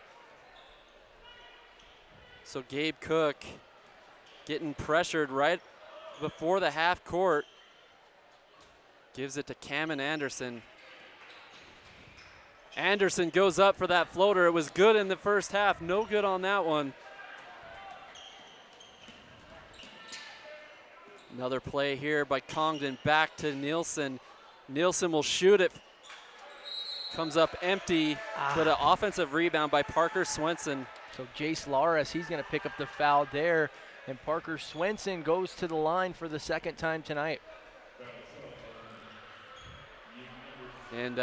S1: So Gabe Cook getting pressured right before the half court. Gives it to Cameron Anderson. Anderson goes up for that floater. It was good in the first half. No good on that one. Another play here by Congdon back to Nielsen. Nielsen will shoot it. Comes up empty, but an offensive rebound by Parker Swenson.
S2: So Jace Laris, he's going to pick up the foul there. And Parker Swenson goes to the line for the second time tonight.
S1: And,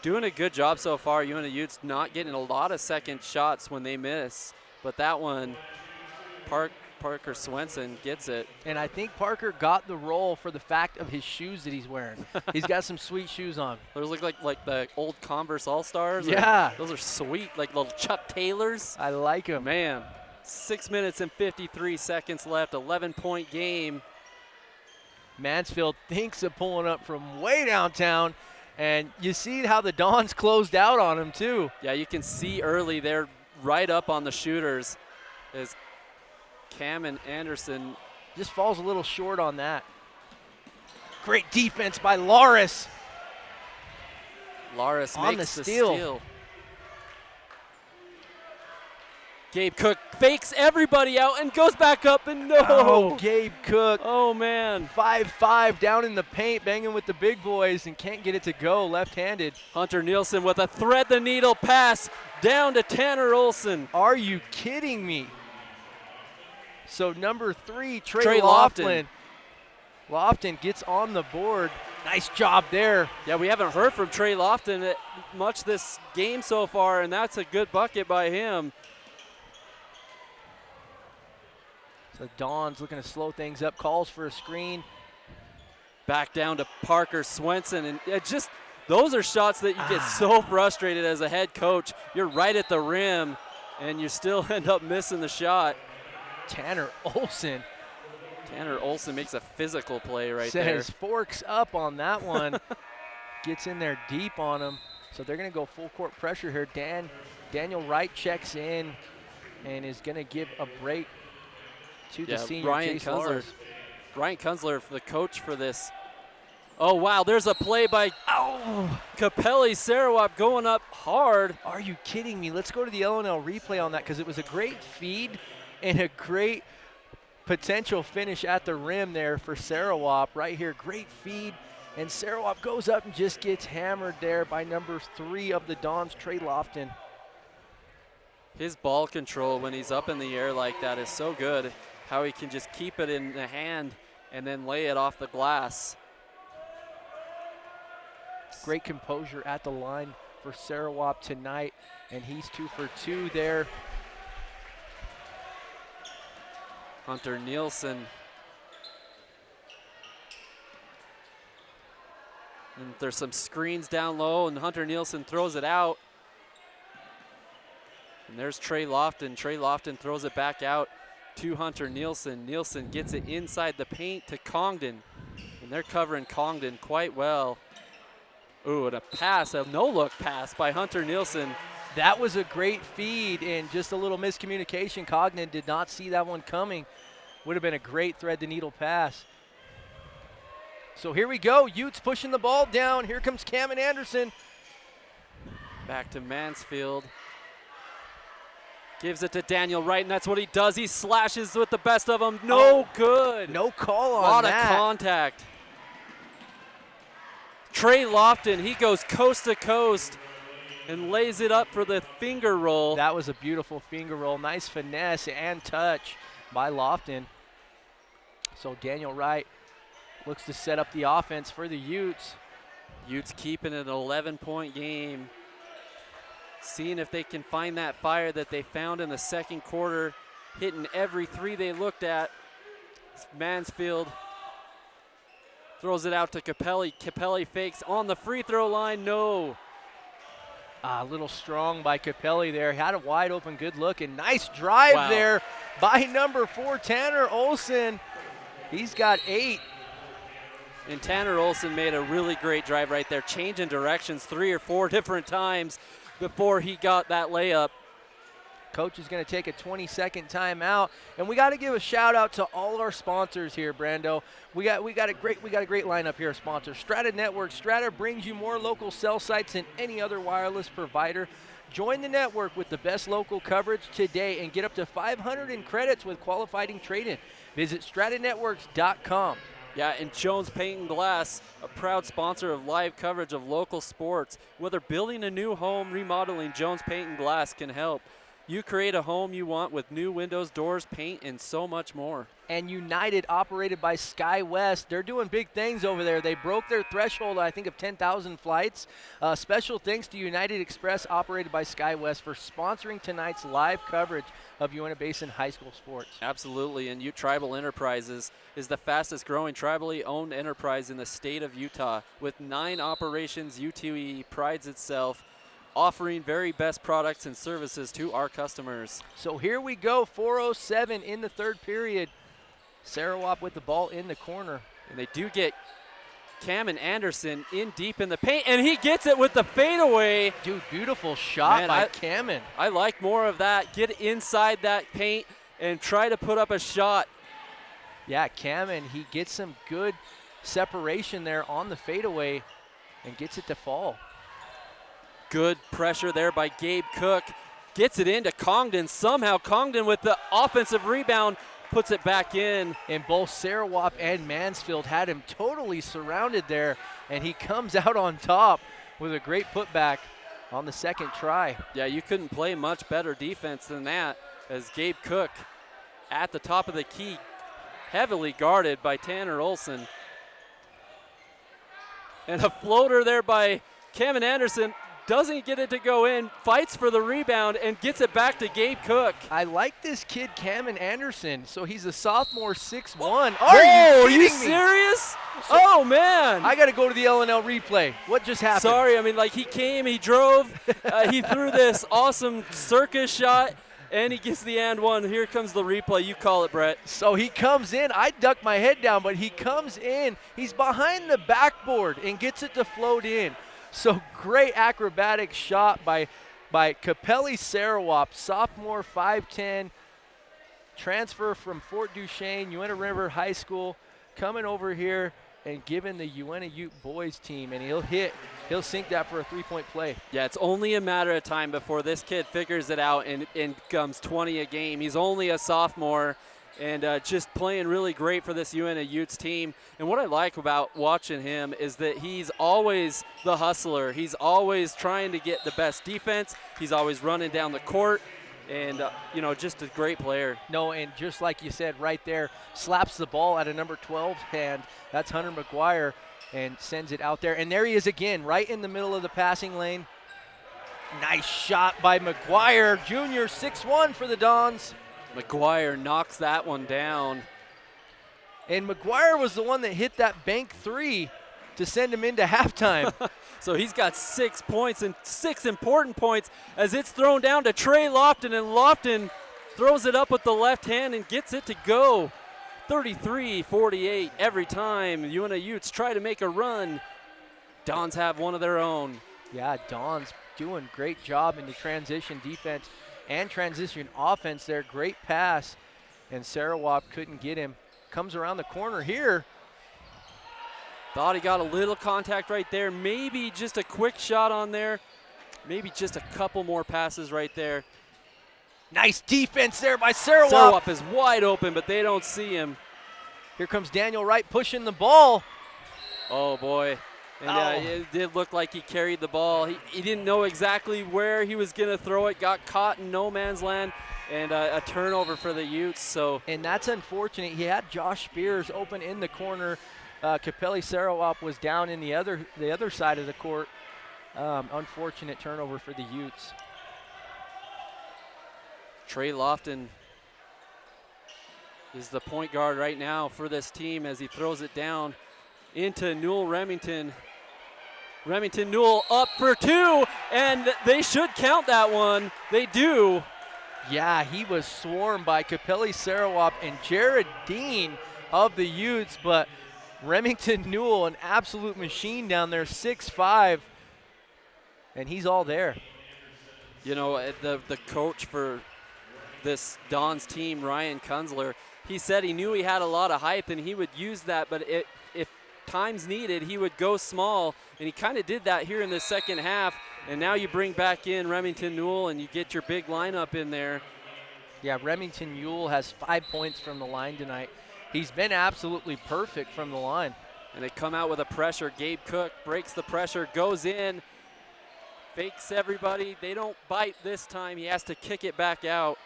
S1: doing a good job so far. Uintah Utes not getting a lot of second shots when they miss. But that one, Parker Swenson gets it.
S2: And I think Parker got the roll for the fact of his shoes that he's wearing. He's got some sweet shoes on.
S1: Those look like the old Converse All-Stars.
S2: Yeah.
S1: Those are sweet, like little Chuck Taylors.
S2: I like them.
S1: Man, 6 minutes and 53 seconds left, 11-point game.
S2: Mansfield thinks of pulling up from way downtown. And you see how the Dons closed out on him, too.
S1: Yeah, you can see early they're right up on the shooters as Cam and Anderson
S2: just falls a little short on that. Great defense by Laris.
S1: Laris
S2: on
S1: makes
S2: the steal.
S1: steal. Gabe Cook fakes everybody out and goes back up, and no.
S2: Oh, Gabe Cook.
S1: Oh, man.
S2: 5'5", down in the paint, banging with the big boys and can't get it to go left-handed.
S1: Hunter Nielsen with a thread-the-needle pass down to Tanner Olson.
S2: Are you kidding me? So number 3, Trey Lofton. Lofton gets on the board. Nice job there.
S1: Yeah, we haven't heard from Trey Lofton much this game so far, and that's a good bucket by him.
S2: So Dons looking to slow things up, calls for a screen.
S1: Back down to Parker Swenson, and those are shots that you get so frustrated as a head coach. You're right at the rim, and you still end up missing the shot.
S2: Tanner Olson
S1: Tanner Olson makes a physical play right
S2: Says
S1: there.
S2: forks up on that one. Gets in there deep on him. So they're going to go full court pressure here. Daniel Wright checks in and is going to give a break to the senior
S1: Ryan
S2: Chase
S1: Kunzler.
S2: Lars.
S1: Ryan Kunzler, the coach for this. Oh, wow, there's a play by Capelli Sarawak going up hard.
S2: Are you kidding me? Let's go to the LNL replay on that because it was a great feed and a great potential finish at the rim there for Sarawak right here. Great feed, and Sarawak goes up and just gets hammered there by number 3 of the Dons, Trey Lofton.
S1: His ball control when he's up in the air like that is so good. How he can just keep it in the hand and then lay it off the glass.
S2: Great composure at the line for Sarawak tonight, and he's 2 for 2 there.
S1: Hunter Nielsen. And there's some screens down low, and Hunter Nielsen throws it out. And there's Trey Lofton. Trey Lofton throws it back out to Hunter Nielsen. Nielsen gets it inside the paint to Congdon. And they're covering Congdon quite well. Ooh, and a pass, a no-look pass by Hunter Nielsen.
S2: That was a great feed and just a little miscommunication. Congdon did not see that one coming. Would have been a great thread-the-needle pass. So here we go. Utes pushing the ball down. Here comes Cameron Anderson.
S1: Back to Mansfield. Gives it to Daniel Wright, and that's what he does. He slashes with the best of them. No good.
S2: No call on
S1: Lot
S2: that.
S1: of contact. Trey Lofton, he goes coast to coast and lays it up for the finger roll.
S2: That was a beautiful finger roll. Nice finesse and touch by Lofton. So Daniel Wright looks to set up the offense for the Utes.
S1: Utes keeping it an 11-point game. Seeing if they can find that fire that they found in the second quarter, hitting every 3 they looked at. Mansfield throws it out to Capelli. Capelli fakes on the free throw line, no.
S2: A little strong by Capelli there. Had a wide open good look and nice drive there by number 4, Tanner Olson. He's got 8.
S1: And Tanner Olson made a really great drive right there, changing directions 3 or 4 different times before he got that layup.
S2: Coach is going to take a 20-second timeout, and we got to give a shout out to all of our sponsors here, Brando. We got a great lineup here of sponsors. Strata Network. Strata brings you more local cell sites than any other wireless provider. Join the network with the best local coverage today and get up to 500 in credits with qualifying trade-in. Visit stratanetworks.com.
S1: Yeah, and Jones Paint and Glass, a proud sponsor of live coverage of local sports. Whether building a new home, remodeling, Jones Paint and Glass can help. You create a home you want with new windows, doors, paint, and so much more.
S2: And United, operated by SkyWest, they're doing big things over there. They broke their threshold, I think, of 10,000 flights. Special thanks to United Express, operated by SkyWest, for sponsoring tonight's live coverage of Uintah Basin High School sports.
S1: Absolutely, and Ute Tribal Enterprises is the fastest growing tribally owned enterprise in the state of Utah. With 9 operations, UTE prides itself offering very best products and services to our customers.
S2: So here we go, 4:07 in the third period. Sarawak with the ball in the corner.
S1: And they do get Cameron Anderson in deep in the paint, and he gets it with the fadeaway.
S2: Dude, beautiful shot by Cameron.
S1: I like more of that. Get inside that paint and try to put up a shot.
S2: Yeah, Cameron, he gets some good separation there on the fadeaway and gets it to fall.
S1: Good pressure there by Gabe Cook. Gets it into Congdon. Somehow Congdon with the offensive rebound puts it back in.
S2: And both Sarawak and Mansfield had him totally surrounded there, and he comes out on top with a great putback on the second try.
S1: Yeah, you couldn't play much better defense than that, as Gabe Cook at the top of the key, heavily guarded by Tanner Olson. And a floater there by Cameron Anderson. Doesn't get it to go in, fights for the rebound, and gets it back to Gabe Cook.
S2: I like this kid, Cameron Anderson. So he's a sophomore, 6'1".
S1: Are you serious? Oh, man.
S2: I got to go to the LNL replay. What just happened?
S1: Sorry, I mean, like, he came, he drove, he threw this awesome circus shot, And he gets the and one. Here comes the replay. You call it, Brett.
S2: So he comes in. I duck my head down, but he comes in. He's behind the backboard and gets it to float in. So great acrobatic shot by Capelli Sarawak, sophomore, 5'10", transfer from Fort Duchesne, Uintah River High School, coming over here and giving the Uintah Ute boys team, and he'll sink that for a three-point play.
S1: Yeah, it's only a matter of time before this kid figures it out and comes 20 a game. He's only a sophomore and just playing really great for this Uintah Utes team. And what I like about watching him is that he's always the hustler. He's always trying to get the best defense. He's always running down the court. And, just a great player.
S2: No, and just like you said right there, slaps the ball at a number 12 hand. That's Hunter McGuire, and sends it out there. And there he is again, right in the middle of the passing lane. Nice shot by McGuire, junior, 6'1" for the Dons.
S1: McGuire knocks that one down.
S2: And McGuire was the one that hit that bank three to send him into halftime.
S1: So he's got 6 points, and 6 important points as it's thrown down to Trey Lofton, and Lofton throws it up with the left hand and gets it to go. 33-48 every time Uintah Utes try to make a run. Dons have one of their own.
S2: Yeah, Dons doing great job in the transition defense and transition offense there. Great pass, and Sarawak couldn't get him. Comes around the corner here.
S1: Thought he got a little contact right there. Maybe just a quick shot on there. Maybe just a couple more passes right there.
S2: Nice defense there by Sarawak.
S1: Sarawak is wide open, but they don't see him.
S2: Here comes Daniel Wright pushing the ball.
S1: Oh, boy. And it did look like he carried the ball. He didn't know exactly where he was going to throw it. Got caught in no man's land. And a turnover for the Utes.
S2: And that's unfortunate. He had Josh Spears open in the corner. Capelli Sarawak was down in the other side of the court. Unfortunate turnover for the Utes.
S1: Trey Lofton is the point guard right now for this team as he throws it down into Newell Remington. Remington Newell up for two, and they should count that one. They do.
S2: Yeah, he was swarmed by Capelli Sarawak and Jared Dean of the Utes, but Remington Newell, an absolute machine down there, 6'5", and he's all there.
S1: You know, the coach for this Dons team, Ryan Kunzler, he said he knew he had a lot of hype and he would use that, but if times needed, he would go small, and he kind of did that here in the second half. And now you bring back in Remington Newell and you get your big lineup in there.
S2: Yeah, Remington Newell has 5 points from the line tonight. He's been absolutely perfect from the line.
S1: And they come out with a pressure. Gabe Cook breaks the pressure, goes in, fakes everybody. They don't bite this time. He has to kick it back out.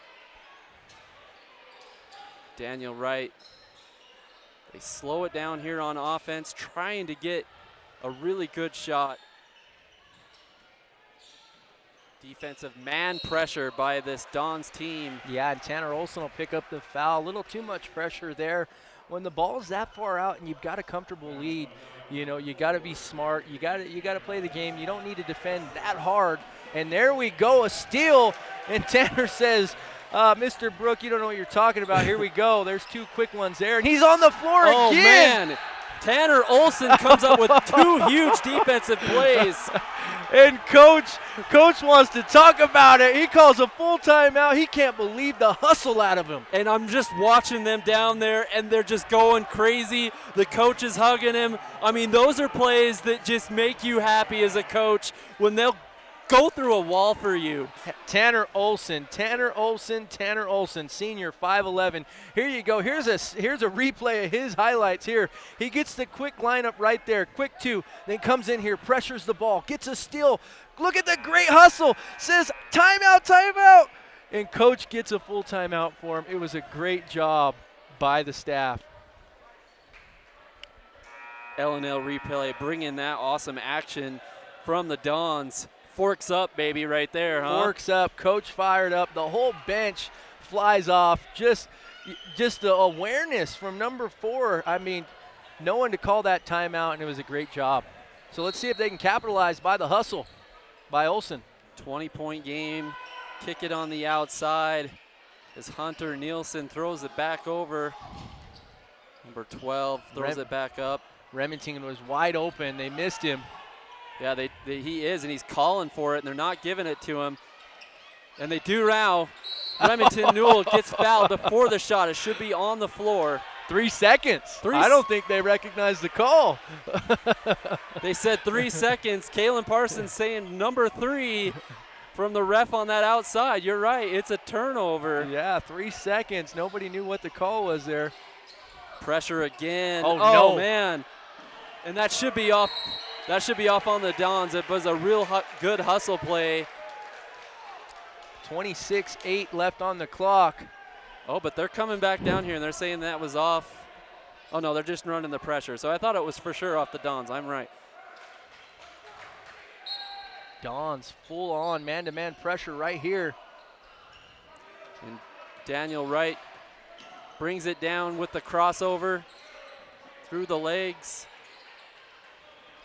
S1: Daniel Wright. They slow it down here on offense, trying to get a really good shot. Defensive man pressure by this Dons team.
S2: Yeah, and Tanner Olson will pick up the foul. A little too much pressure there. When the ball's that far out and you've got a comfortable lead, you know, you got to be smart. You got to play the game. You don't need to defend that hard. And there we go, a steal. And Tanner says, Mr. Brook, you don't know what you're talking about. Here we go. There's two quick ones there. And he's on the floor again.
S1: Oh, man. Tanner Olson comes up with two huge defensive plays.
S2: And coach wants to talk about it. He calls a full timeout. He can't believe the hustle out of him.
S1: And I'm just watching them down there, and they're just going crazy. The coach is hugging him. I mean, those are plays that just make you happy as a coach when they'll go through a wall for you.
S2: Tanner Olson, senior, 5'11". Here you go. Here's a replay of his highlights here. He gets the quick lineup right there. Quick two, then comes in here, pressures the ball, gets a steal. Look at the great hustle. Says, timeout, timeout. And coach gets a full timeout for him. It was a great job by the staff.
S1: L&L replay bringing that awesome action from the Dons. Forks up, baby, right there, huh?
S2: Forks up, coach fired up. The whole bench flies off. Just the awareness from number 4. I mean, no one to call that timeout, and it was a great job. So let's see if they can capitalize by the hustle by Olson.
S1: 20-point game kick it on the outside as Hunter Nielsen throws it back over. Number 12 throws it back up.
S2: Remington was wide open. They missed him.
S1: Yeah, he is, and he's calling for it, and they're not giving it to him. And they do now. Remington Newell gets fouled before the shot. It should be on the floor.
S2: 3 seconds. I don't think they recognize the call.
S1: They said 3 seconds. Kalen Parsons saying number 3 from the ref on that outside. You're right. It's a turnover.
S2: Yeah, 3 seconds. Nobody knew what the call was there.
S1: Pressure again.
S2: Oh, no.
S1: Man. And that should be off. That should be off on the Dons. It was a real good hustle play.
S2: 26-8 left on the clock.
S1: Oh, but they're coming back down here, and they're saying that was off. Oh, no, they're just running the pressure. So I thought it was for sure off the Dons. I'm right.
S2: Dons full on man-to-man pressure right here.
S1: And Daniel Wright brings it down with the crossover through the legs.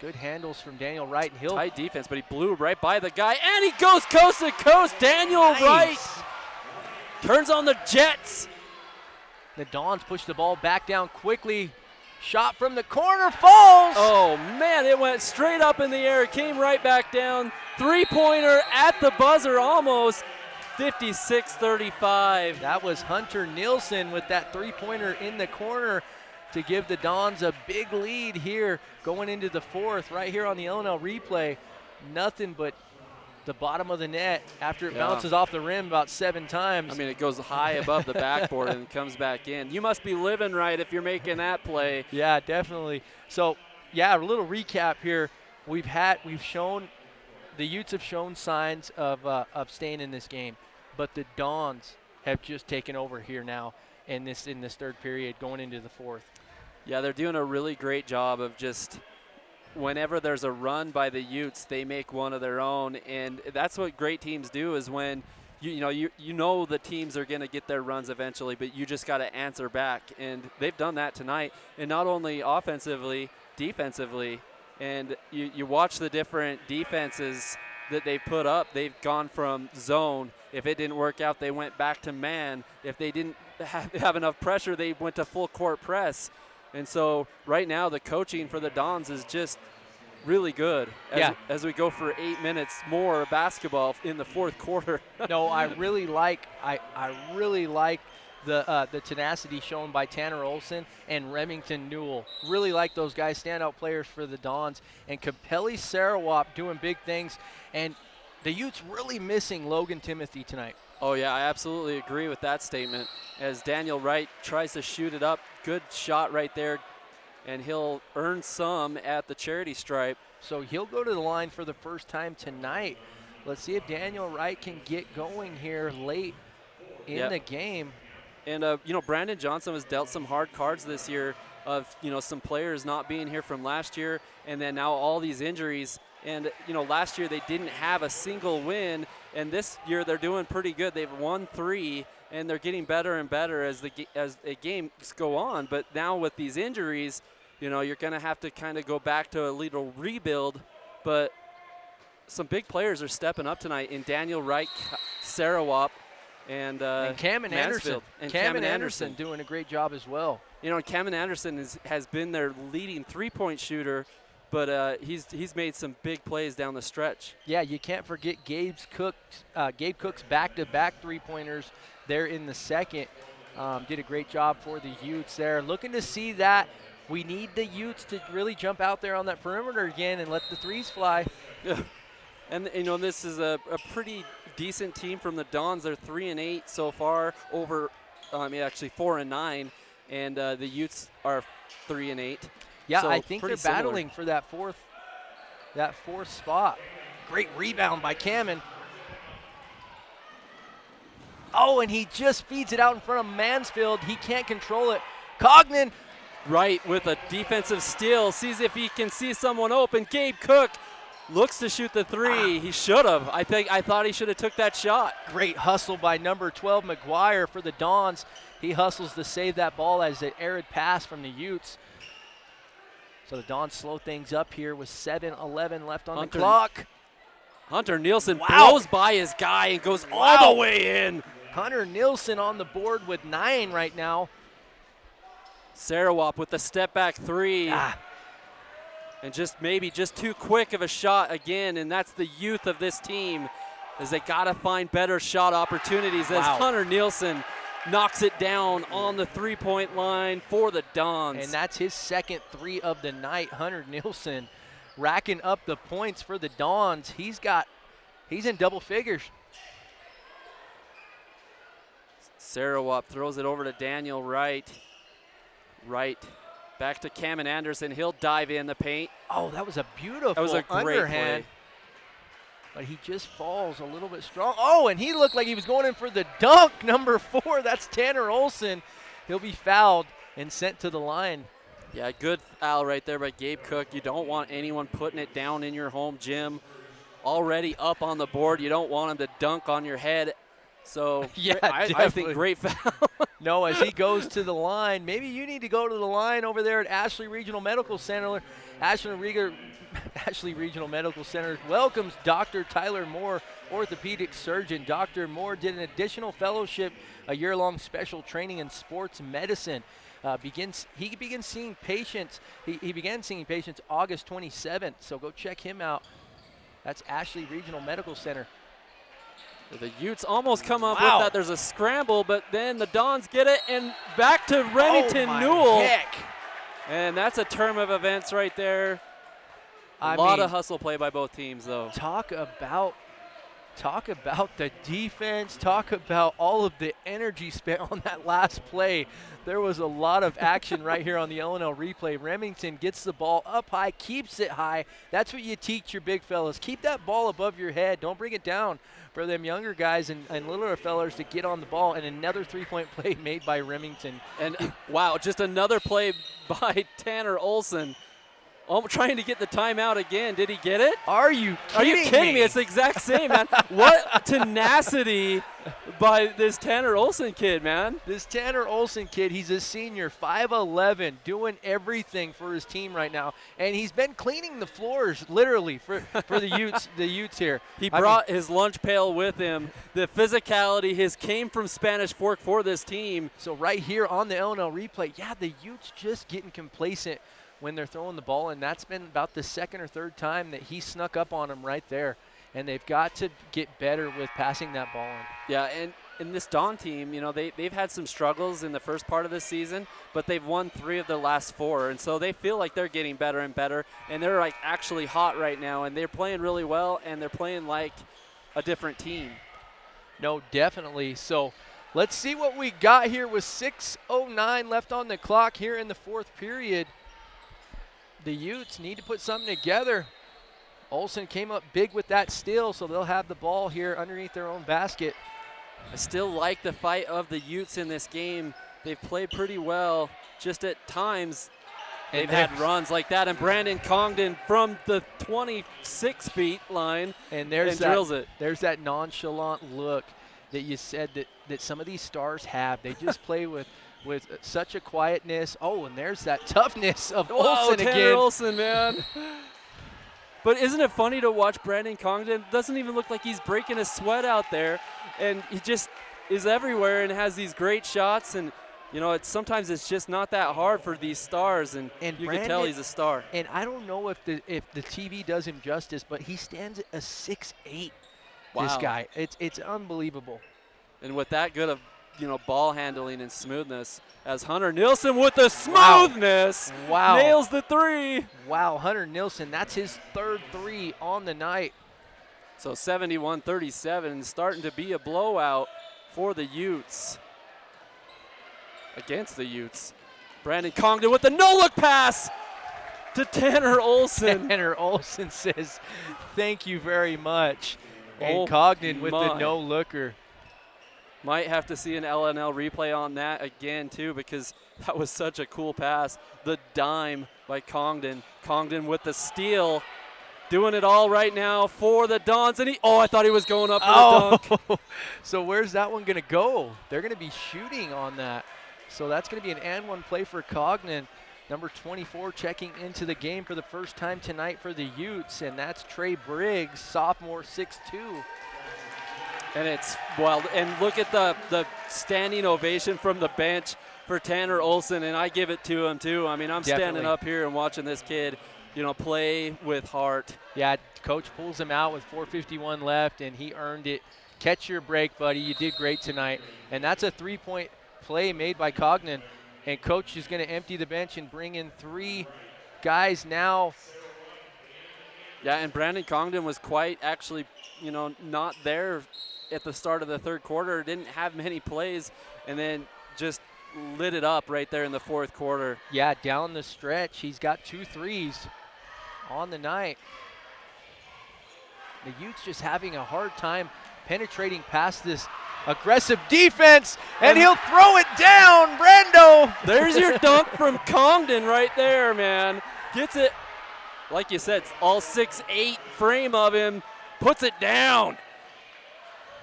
S2: Good handles from Daniel Wright. And
S1: tight defense, but he blew right by the guy, and he goes coast to coast. Daniel Wright turns on the Jets.
S2: The Dons push the ball back down quickly. Shot from the corner falls.
S1: Oh, man, it went straight up in the air. It came right back down. Three-pointer at the buzzer almost. 56-35.
S2: That was Hunter Nielsen with that three-pointer in the corner to give the Dons a big lead here going into the fourth. Right here on the LNL replay, nothing but the bottom of the net after it bounces off the rim about 7 times.
S1: I mean, it goes high above the backboard and comes back in. You must be living right if you're making that play.
S2: Yeah, definitely. So, yeah, a little recap here. The Utes have shown signs of staying in this game, but the Dons have just taken over here now in this third period going into the fourth.
S1: Yeah, they're doing a really great job of just whenever there's a run by the Utes, they make one of their own, and that's what great teams do is when you know the teams are going to get their runs eventually, but you just got to answer back, and they've done that tonight, and not only offensively, defensively, and you watch the different defenses that they put up. They've gone from zone. If it didn't work out, they went back to man. If they didn't have enough pressure, they went to full court press. And so right now the coaching for the Dons is just really good as we go for 8 minutes more basketball in the fourth quarter.
S2: No, I really like the tenacity shown by Tanner Olson and Remington Newell. Really like those guys, standout players for the Dons. And Capelli Sarawak doing big things. And the Utes really missing Logan Timothy tonight.
S1: Oh, yeah, I absolutely agree with that statement. As Daniel Wright tries to shoot it up, good shot right there, and he'll earn some at the charity stripe.
S2: So he'll go to the line for the first time tonight. Let's see if Daniel Wright can get going here late in the game.
S1: And, Brandon Johnson was dealt some hard cards this year of, some players not being here from last year, and then now all these injuries. And, last year they didn't have a single win, and this year they're doing pretty good. They've won 3, and they're getting better and better as the games go on. But now with these injuries, you're going to have to kind of go back to a little rebuild. But some big players are stepping up tonight in Daniel Wright, Sarawak, and
S2: Cameron Anderson.
S1: And
S2: Cameron Anderson doing a great job as well.
S1: And Cameron Anderson has been their leading three-point shooter, but he's made some big plays down the stretch.
S2: Yeah, you can't forget Gabe Cook's back-to-back three-pointers there in the second. Did a great job for the Utes there. Looking to see that. We need the Utes to really jump out there on that perimeter again and let the threes fly.
S1: And, this is a pretty decent team from the Dons. They're 3-8 so far over, actually 4-9, and the Utes are 3-8.
S2: Yeah,
S1: so
S2: I think they're battling for that fourth spot. Great rebound by Cameron. Oh, and he just feeds it out in front of Mansfield. He can't control it. Cognan.
S1: Right with a defensive steal. Sees if he can see someone open. Gabe Cook looks to shoot the three. He should have. I thought he should have took that shot.
S2: Great hustle by number 12, McGuire, for the Dons. He hustles to save that ball as an arid pass from the Utes. So the Dons slow things up here with 7:11 left on the clock.
S1: Hunter Nielsen
S2: Wow.
S1: blows by his guy and goes all the way in.
S2: Hunter Nielsen on the board with 9 right now.
S1: Sarawak with the step back 3. And maybe just too quick of a shot again, and that's the youth of this team, as they got to find better shot opportunities as Hunter Nielsen knocks it down on the three-point line for the Dons.
S2: And that's his second 3 of the night. Hunter Nielsen racking up the points for the Dons. He's in double figures.
S1: Sarawak throws it over to Daniel Wright. Wright back to Cameron Anderson. He'll dive in the paint.
S2: Oh, that was a beautiful
S1: That was a great
S2: underhand.
S1: play.
S2: But he just falls a little bit strong. Oh, and he looked like he was going in for the dunk, number 4. That's Tanner Olson. He'll be fouled and sent to the line.
S1: Yeah, good foul right there by Gabe Cook. You don't want anyone putting it down in your home gym. Already up on the board. You don't want him to dunk on your head. So
S2: yeah,
S1: I think great foul.
S2: No, as he goes to the line, maybe you need to go to the line over there at Ashley Regional Medical Center. Ashley Regional Medical Center welcomes Dr. Tyler Moore, orthopedic surgeon. Dr. Moore did an additional fellowship, a year-long special training in sports medicine. He began seeing patients August 27th, so go check him out. That's Ashley Regional Medical Center.
S1: The Utes almost come up with that. There's a scramble, but then the Dons get it, and back to Remington Newell.
S2: Heck.
S1: And that's a term of events right there. A lot of hustle play by both teams, though.
S2: Talk about the defense. Talk about all of the energy spent on that last play. There was a lot of action right here on the LNL replay. Remington gets the ball up high, keeps it high. That's what you teach your big fellas. Keep that ball above your head. Don't bring it down for them younger guys and littler fellas to get on the ball. And another three-point play made by Remington.
S1: And wow, just another play by Tanner Olson. Trying to get the timeout again. Did he get it?
S2: Are you kidding
S1: me? It's the exact same, man. What tenacity by this Tanner Olson kid, man.
S2: This Tanner Olson kid, he's a senior, 5'11", doing everything for his team right now. And he's been cleaning the floors, literally, for the Utes here.
S1: He brought his lunch pail with him. The physicality, his came from Spanish Fork for this team.
S2: So right here on the LNL replay, yeah, the Utes just getting complacent when they're throwing the ball, and that's been about the second or third time that he snuck up on them right there. And they've got to get better with passing that ball in.
S1: Yeah, and in this Don team, you know, they've had some struggles in the first part of this season, but they've won 3 of their last 4, and so they feel like they're getting better and better, and they're like actually hot right now, and they're playing really well, and they're playing like a different team.
S2: No, definitely. So let's see what we got here with 6:09 left on the clock here in the fourth period. The Utes need to put something together. Olson came up big with that steal, so they'll have the ball here underneath their own basket.
S1: I still like the fight of the Utes in this game. They've played pretty well. Just at times, they've had runs like that. And Brandon Congdon from the 26 feet line
S2: and
S1: drills it.
S2: There's that nonchalant look that you said that some of these stars have. They just play with such a quietness. Oh, and there's that toughness of Olson again.
S1: Tanner Olson, man. But isn't it funny to watch Brandon Congdon? Doesn't even look like he's breaking a sweat out there, and he just is everywhere and has these great shots. And you know, sometimes it's just not that hard for these stars, and you can tell he's a star.
S2: And I don't know if the TV does him justice, but he stands at a 6'8".
S1: Wow.
S2: This guy, it's unbelievable.
S1: And with that good of ball handling and smoothness, as Hunter Nielsen with the smoothness nails the 3.
S2: Wow, Hunter Nielsen, that's his third 3 on the night.
S1: So 71-37, starting to be a blowout for the Utes. Against the Utes. Brandon Congdon with the no-look pass to Tanner Olson.
S2: Tanner Olson says, thank you very much. And Congdon with the no-looker.
S1: Might have to see an LNL replay on that again, too, because that was such a cool pass. The dime by Congdon. Congdon with the steal. Doing it all right now for the Dons. And I thought he was going up for a dunk.
S2: So where's that one going to go? They're going to be shooting on that. So that's going to be an and one play for Congdon. Number 24 checking into the game for the first time tonight for the Utes, and that's Trey Briggs, sophomore, 6'2".
S1: And it's wild. And look at the standing ovation from the bench for Tanner Olson, and I give it to him too. I mean, I'm standing up here and watching this kid, play with heart.
S2: Yeah, coach pulls him out with 4:51 left, and he earned it. Catch your break, buddy. You did great tonight. And that's a three-point play made by Cognan. And coach is going to empty the bench and bring in 3 guys now.
S1: Yeah, and Brandon Congdon was quite actually, not there at the start of the third quarter. Didn't have many plays, and then just lit it up right there in the fourth quarter.
S2: Yeah, down the stretch, he's got 2 threes on the night. The Utes just having a hard time penetrating past this aggressive defense, and he'll throw it down, Brando.
S1: There's your dunk from Congdon right there, man. Gets it, like you said, all 6'8" frame of him, puts it down.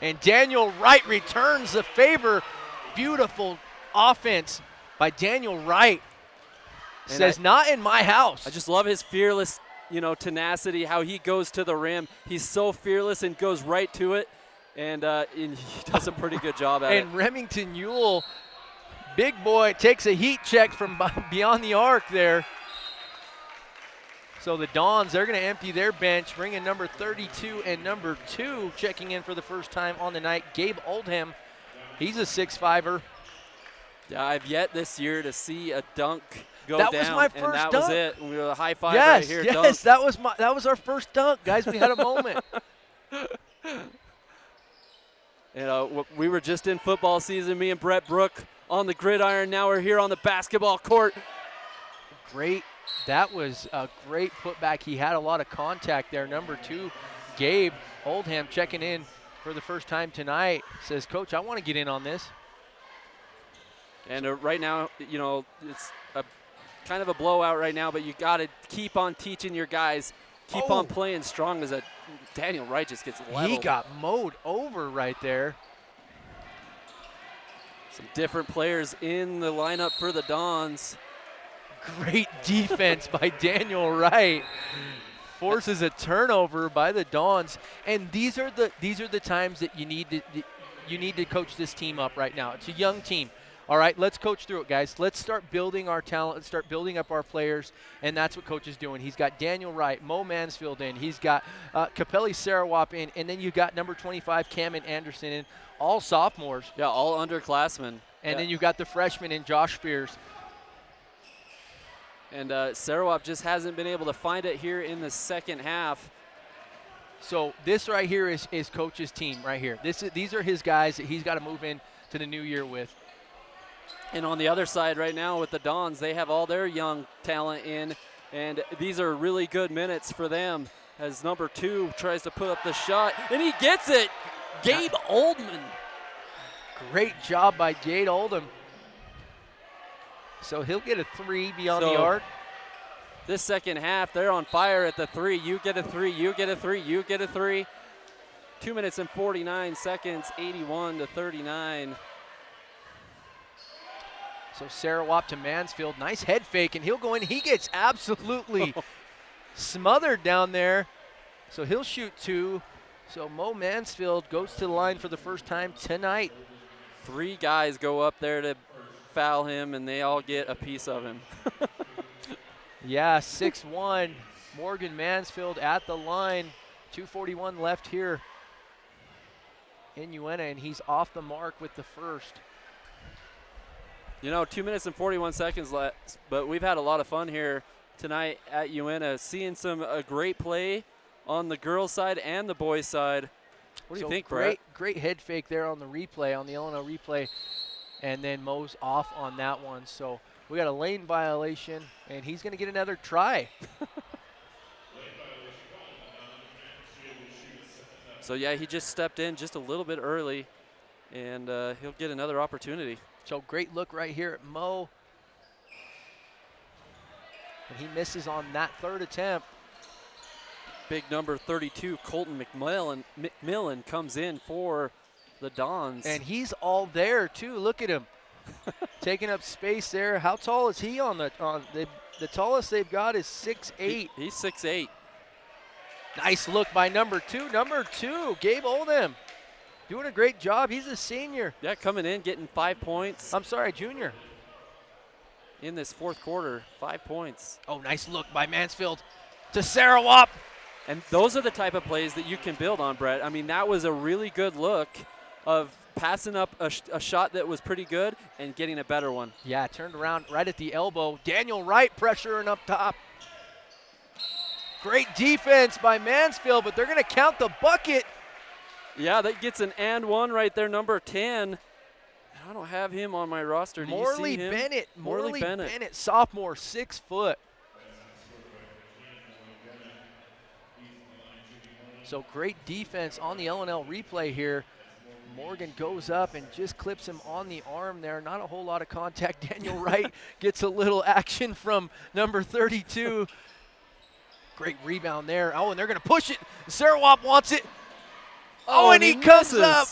S2: And Daniel Wright returns the favor. Beautiful offense by Daniel Wright. Says, not in my house.
S1: I just love his fearless, tenacity, how he goes to the rim. He's so fearless and goes right to it. And he does a pretty good job at it.
S2: And Remington Ewell, big boy, takes a heat check from beyond the arc there. So the Dons, they're going to empty their bench, bring in number 32 and number 2 checking in for the first time on the night. Gabe Oldham, he's a 6'5"er.
S1: Yeah, I've yet this year to see a dunk go
S2: that
S1: down.
S2: Was my first
S1: and that
S2: dunk.
S1: was it. We were a high five
S2: yes,
S1: right here.
S2: Yes, that was our first dunk, guys. We had a moment.
S1: We were just in football season, me and Brett Brook on the gridiron. Now we're here on the basketball court.
S2: Great. That was a great putback. He had a lot of contact there. Number 2, Gabe Oldham checking in for the first time tonight. Says, Coach, I want to get in on this.
S1: And right now, it's a kind of a blowout right now, but you got to keep on teaching your guys, keep on playing strong as Daniel Wright just gets leveled.
S2: He got mowed over right there.
S1: Some different players in the lineup for the Dons.
S2: Great defense by Daniel Wright. Forces a turnover by the Dons, and these are the times that you need to coach this team up right now. It's a young team. All right, let's coach through it, guys. Let's start building our talent. Let's start building up our players, and that's what Coach is doing. He's got Daniel Wright, Mo Mansfield in. He's got Capelli Sarawap in, and then you got number 25, Cameron Anderson in, all sophomores.
S1: Yeah, all underclassmen.
S2: And then you've got the freshman in Josh Spears.
S1: And Sarawap just hasn't been able to find it here in the second half.
S2: So this right here is Coach's team right here. These are his guys that he's got to move in to the new year with.
S1: And on the other side right now with the Dons, they have all their young talent in, and these are really good minutes for them as number 2 tries to put up the shot, and he gets it. Gabe Oldman.
S2: Great job by Gabe Oldham. So he'll get a 3 beyond the arc.
S1: This second half, they're on fire at the 3. You get a 3, you get a 3, you get a 3. 2 minutes and 49 seconds, 81-39.
S2: So Sarawap to Mansfield, nice head fake, and he'll go in. He gets absolutely smothered down there. So he'll shoot 2. So Mo Mansfield goes to the line for the first time tonight.
S1: 3 guys go up there to foul him, and they all get a piece of him.
S2: Yeah, 6'1", Morgan Mansfield at the line. 2:41 left here in Uintah, and he's off the mark with the first.
S1: 2 minutes and 41 seconds left, but we've had a lot of fun here tonight at Uintah, seeing some great play on the girls' side and the boys' side. What do you think, Brett?
S2: Great head fake there on the replay, on the Illinois replay, and then Mo's off on that one. So we got a lane violation, and he's going to get another try.
S1: So, yeah, he just stepped in just a little bit early, and he'll get another opportunity.
S2: So great look right here at Mo. And he misses on that third attempt.
S1: Big number 32, Colton McMillan comes in for the Dons.
S2: And he's all there, too. Look at him. taking up space there. How tall is he on the tallest they've got is 6'8".
S1: He's 6'8".
S2: Nice look by number two. Number two, Gabe Oldham, doing a great job. He's a senior.
S1: Yeah, coming in, getting 5 points.
S2: I'm sorry, junior.
S1: In this fourth quarter, 5 points.
S2: Oh, nice look by Mansfield to Sarawak.
S1: And those are the type of plays that you can build on, Brett. I mean, that was a really good look of passing up a shot that was pretty good and getting a better one.
S2: Yeah, turned around right at the elbow. Daniel Wright pressuring up top. Great defense by Mansfield, but they're going to count the bucket.
S1: Yeah, that gets an and one right there, number 10. I don't have him on my roster. Do you see him?
S2: Morley Bennett, sophomore, 6 foot. So great defense on the L&L replay here. Morgan goes up and just clips him on the arm there. Not a whole lot of contact. Daniel Wright gets a little action from number 32. Great rebound there. Oh, and they're going to push it. Sarawak wants it. Oh, and he comes up.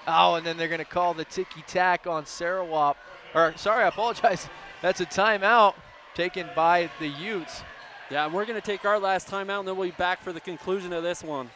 S2: Oh, and then they're going to call the ticky-tack on Sarawak. Or, sorry, I apologize. That's a timeout taken by the Utes.
S1: Yeah, and we're going to take our last timeout, and then we'll be back for the conclusion of this one.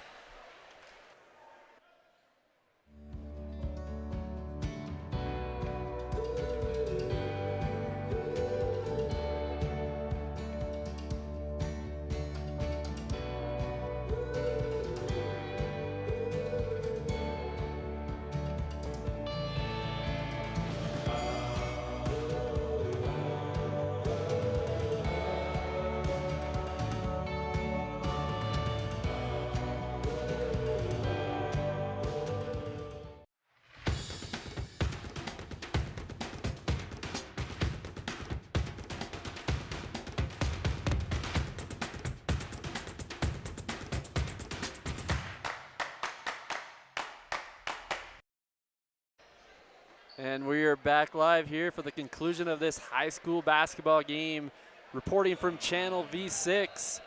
S1: And we are back live here for the conclusion of this high school basketball game. Reporting from Channel V6,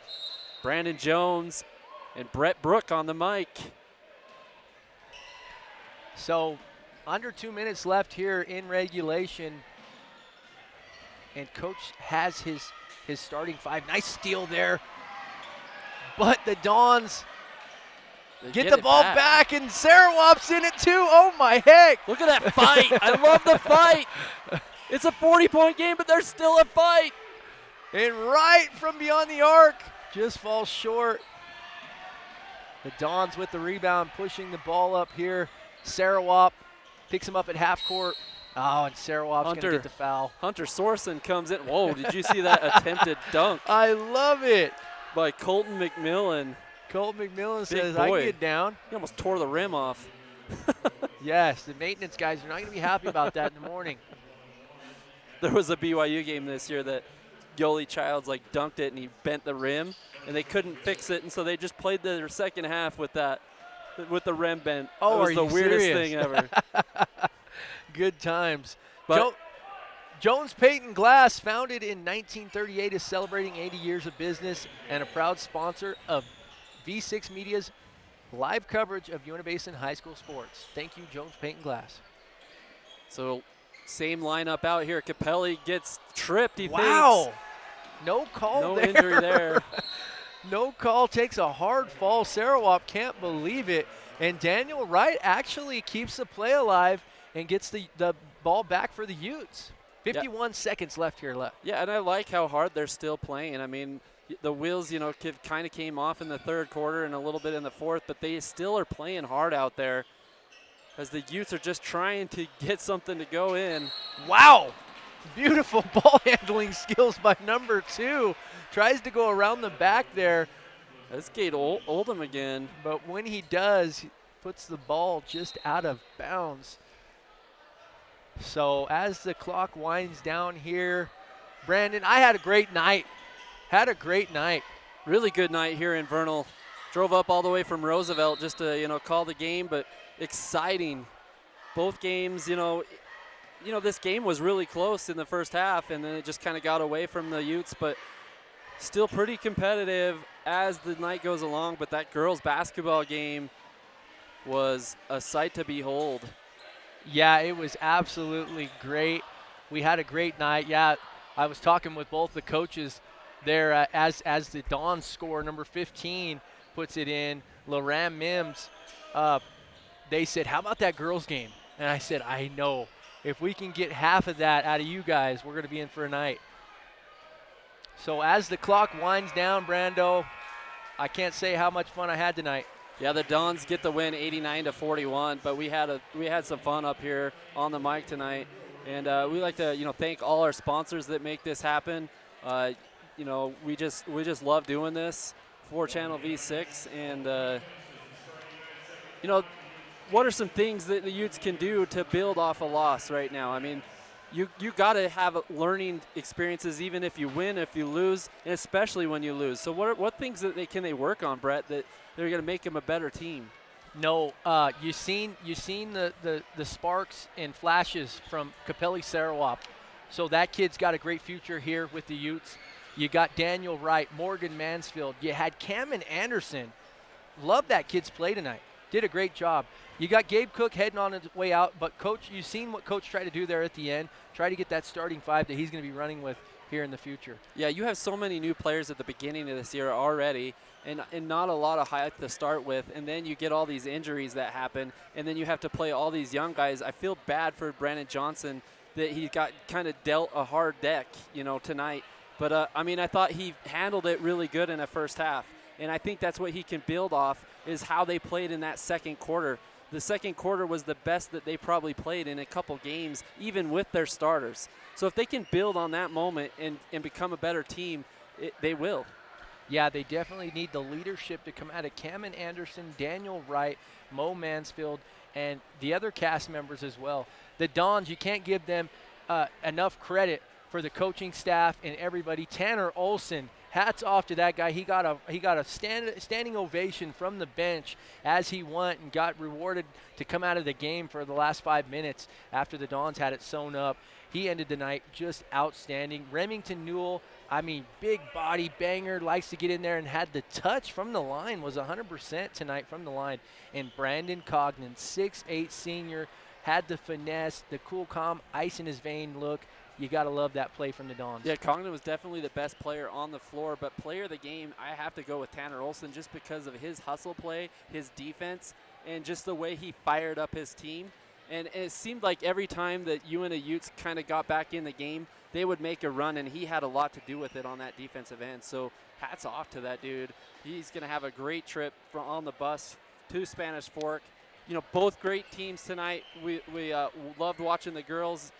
S1: Brandon Jones and Brett Brook on the mic.
S2: So under 2 minutes left here in regulation. And coach has his starting five. Nice steal there. But the Dons get the ball back, and Sarawak's in it too. Oh my heck.
S1: Look at that fight. I love the fight. It's a 40-point game, but there's still a fight.
S2: And right from beyond the arc, just falls short. The Dons with the rebound, pushing the ball up here. Sarawak picks him up at half court. Oh, and Sarawak's going to get the foul.
S1: Hunter Sorson comes in. Whoa, did you see that attempted dunk?
S2: I love it.
S1: By Colton McMillan.
S2: Colton McMillan says, I can get down.
S1: He almost tore the rim off.
S2: Yes, the maintenance guys are not going to be happy about that in the morning.
S1: There was a BYU game this year that Yoli Childs dunked it and he bent the rim and they couldn't fix it, and so they just played their second half with that, with the rim bent.
S2: Oh,
S1: it was the weirdest thing ever.
S2: Good times. Jones Peyton Glass, founded in 1938, is celebrating 80 years of business and a proud sponsor of V6 Media's live coverage of Uintah Basin High School sports. Thank you, Jones Peyton Glass.
S1: So same lineup out here. Capelli gets tripped, he
S2: wow.
S1: thinks.
S2: No call
S1: no
S2: there.
S1: No injury there.
S2: No call, takes a hard fall. Sarawak can't believe it. And Daniel Wright actually keeps the play alive and gets the ball back for the Utes. 51 seconds left here left.
S1: Yeah, and I like how hard they're still playing. I mean, the wheels, kind of came off in the third quarter and a little bit in the fourth, but they still are playing hard out there as the Utes are just trying to get something to go in.
S2: Wow. Beautiful ball handling skills by number 2. Tries to go around the back there.
S1: That's Gate Oldham again.
S2: But when he does, he puts the ball just out of bounds. So as the clock winds down here, Brandon, I had a great night.
S1: Really good night here in Vernal. Drove up all the way from Roosevelt just to, call the game, but exciting. Both games, this game was really close in the first half, and then it just kind of got away from the Utes, but still pretty competitive as the night goes along. But that girls basketball game was a sight to behold.
S2: Yeah, it was absolutely great. We had a great night. Yeah, I was talking with both the coaches there as the Dons score, number 15 puts it in, Loram Mims. They said, how about that girls game? And I said, I know. If we can get half of that out of you guys, we're going to be in for a night. So as the clock winds down, Brando, I can't say how much fun I had tonight.
S1: Yeah, the Dons get the win 89-41, but we had some fun up here on the mic tonight. And we like to, thank all our sponsors that make this happen. We just love doing this for Channel V6. And, what are some things that the Utes can do to build off a loss right now? I mean, you got to have learning experiences even if you win, if you lose, and especially when you lose. So what things can they work on, Brett, that they're going to make them a better team?
S2: No, you seen the sparks and flashes from Capelli Sarawak. So that kid's got a great future here with the Utes. You got Daniel Wright, Morgan Mansfield. You had Cameron Anderson. Love that kid's play tonight. Did a great job. You got Gabe Cook heading on his way out, but Coach, you've seen what Coach tried to do there at the end. Try to get that starting five that he's going to be running with here in the future.
S1: Yeah, you have so many new players at the beginning of this year already, and not a lot of hype to start with, and then you get all these injuries that happen, and then you have to play all these young guys. I feel bad for Brandon Johnson that he got kind of dealt a hard deck, tonight. But, I thought he handled it really good in the first half, and I think that's what he can build off is how they played in that second quarter. The second quarter was the best that they probably played in a couple games, even with their starters. So if they can build on that moment and become a better team, they will.
S2: Yeah, they definitely need the leadership to come out of Cameron Anderson, Daniel Wright, Mo Mansfield, and the other cast members as well. The Dons, you can't give them enough credit for the coaching staff and everybody. Tanner Olson, hats off to that guy. He got a standing ovation from the bench as he went and got rewarded to come out of the game for the last 5 minutes after the Dons had it sewn up. He ended the night just outstanding. Remington Newell, big body banger, likes to get in there and had the touch from the line, was 100% tonight from the line. And Brandon Cognan, 6'8" senior, had the finesse, the cool, calm, ice in his vein look. You got to love that play from the Dons.
S1: Yeah, Cognan was definitely the best player on the floor, but player of the game, I have to go with Tanner Olson just because of his hustle play, his defense, and just the way he fired up his team. And it seemed like every time that Uintah Utes kind of got back in the game, they would make a run, and he had a lot to do with it on that defensive end. So hats off to that dude. He's going to have a great trip on the bus to Spanish Fork. Both great teams tonight. We loved watching the girls'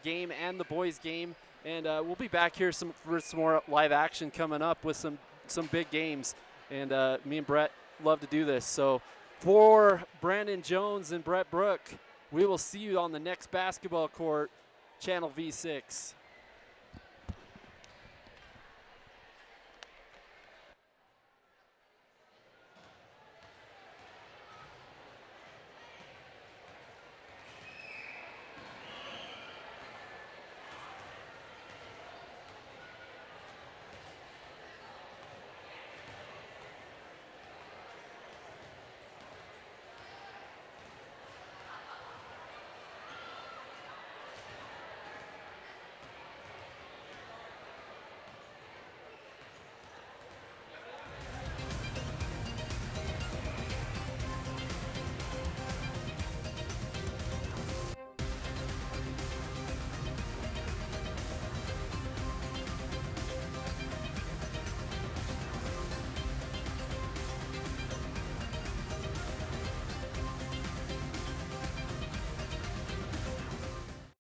S1: game and the boys' game, and we'll be back here for some more live action coming up with some big games. And me and Brett love to do this. So for Brandon Jones and Brett Brook, we will see you on the next basketball court, Channel V6.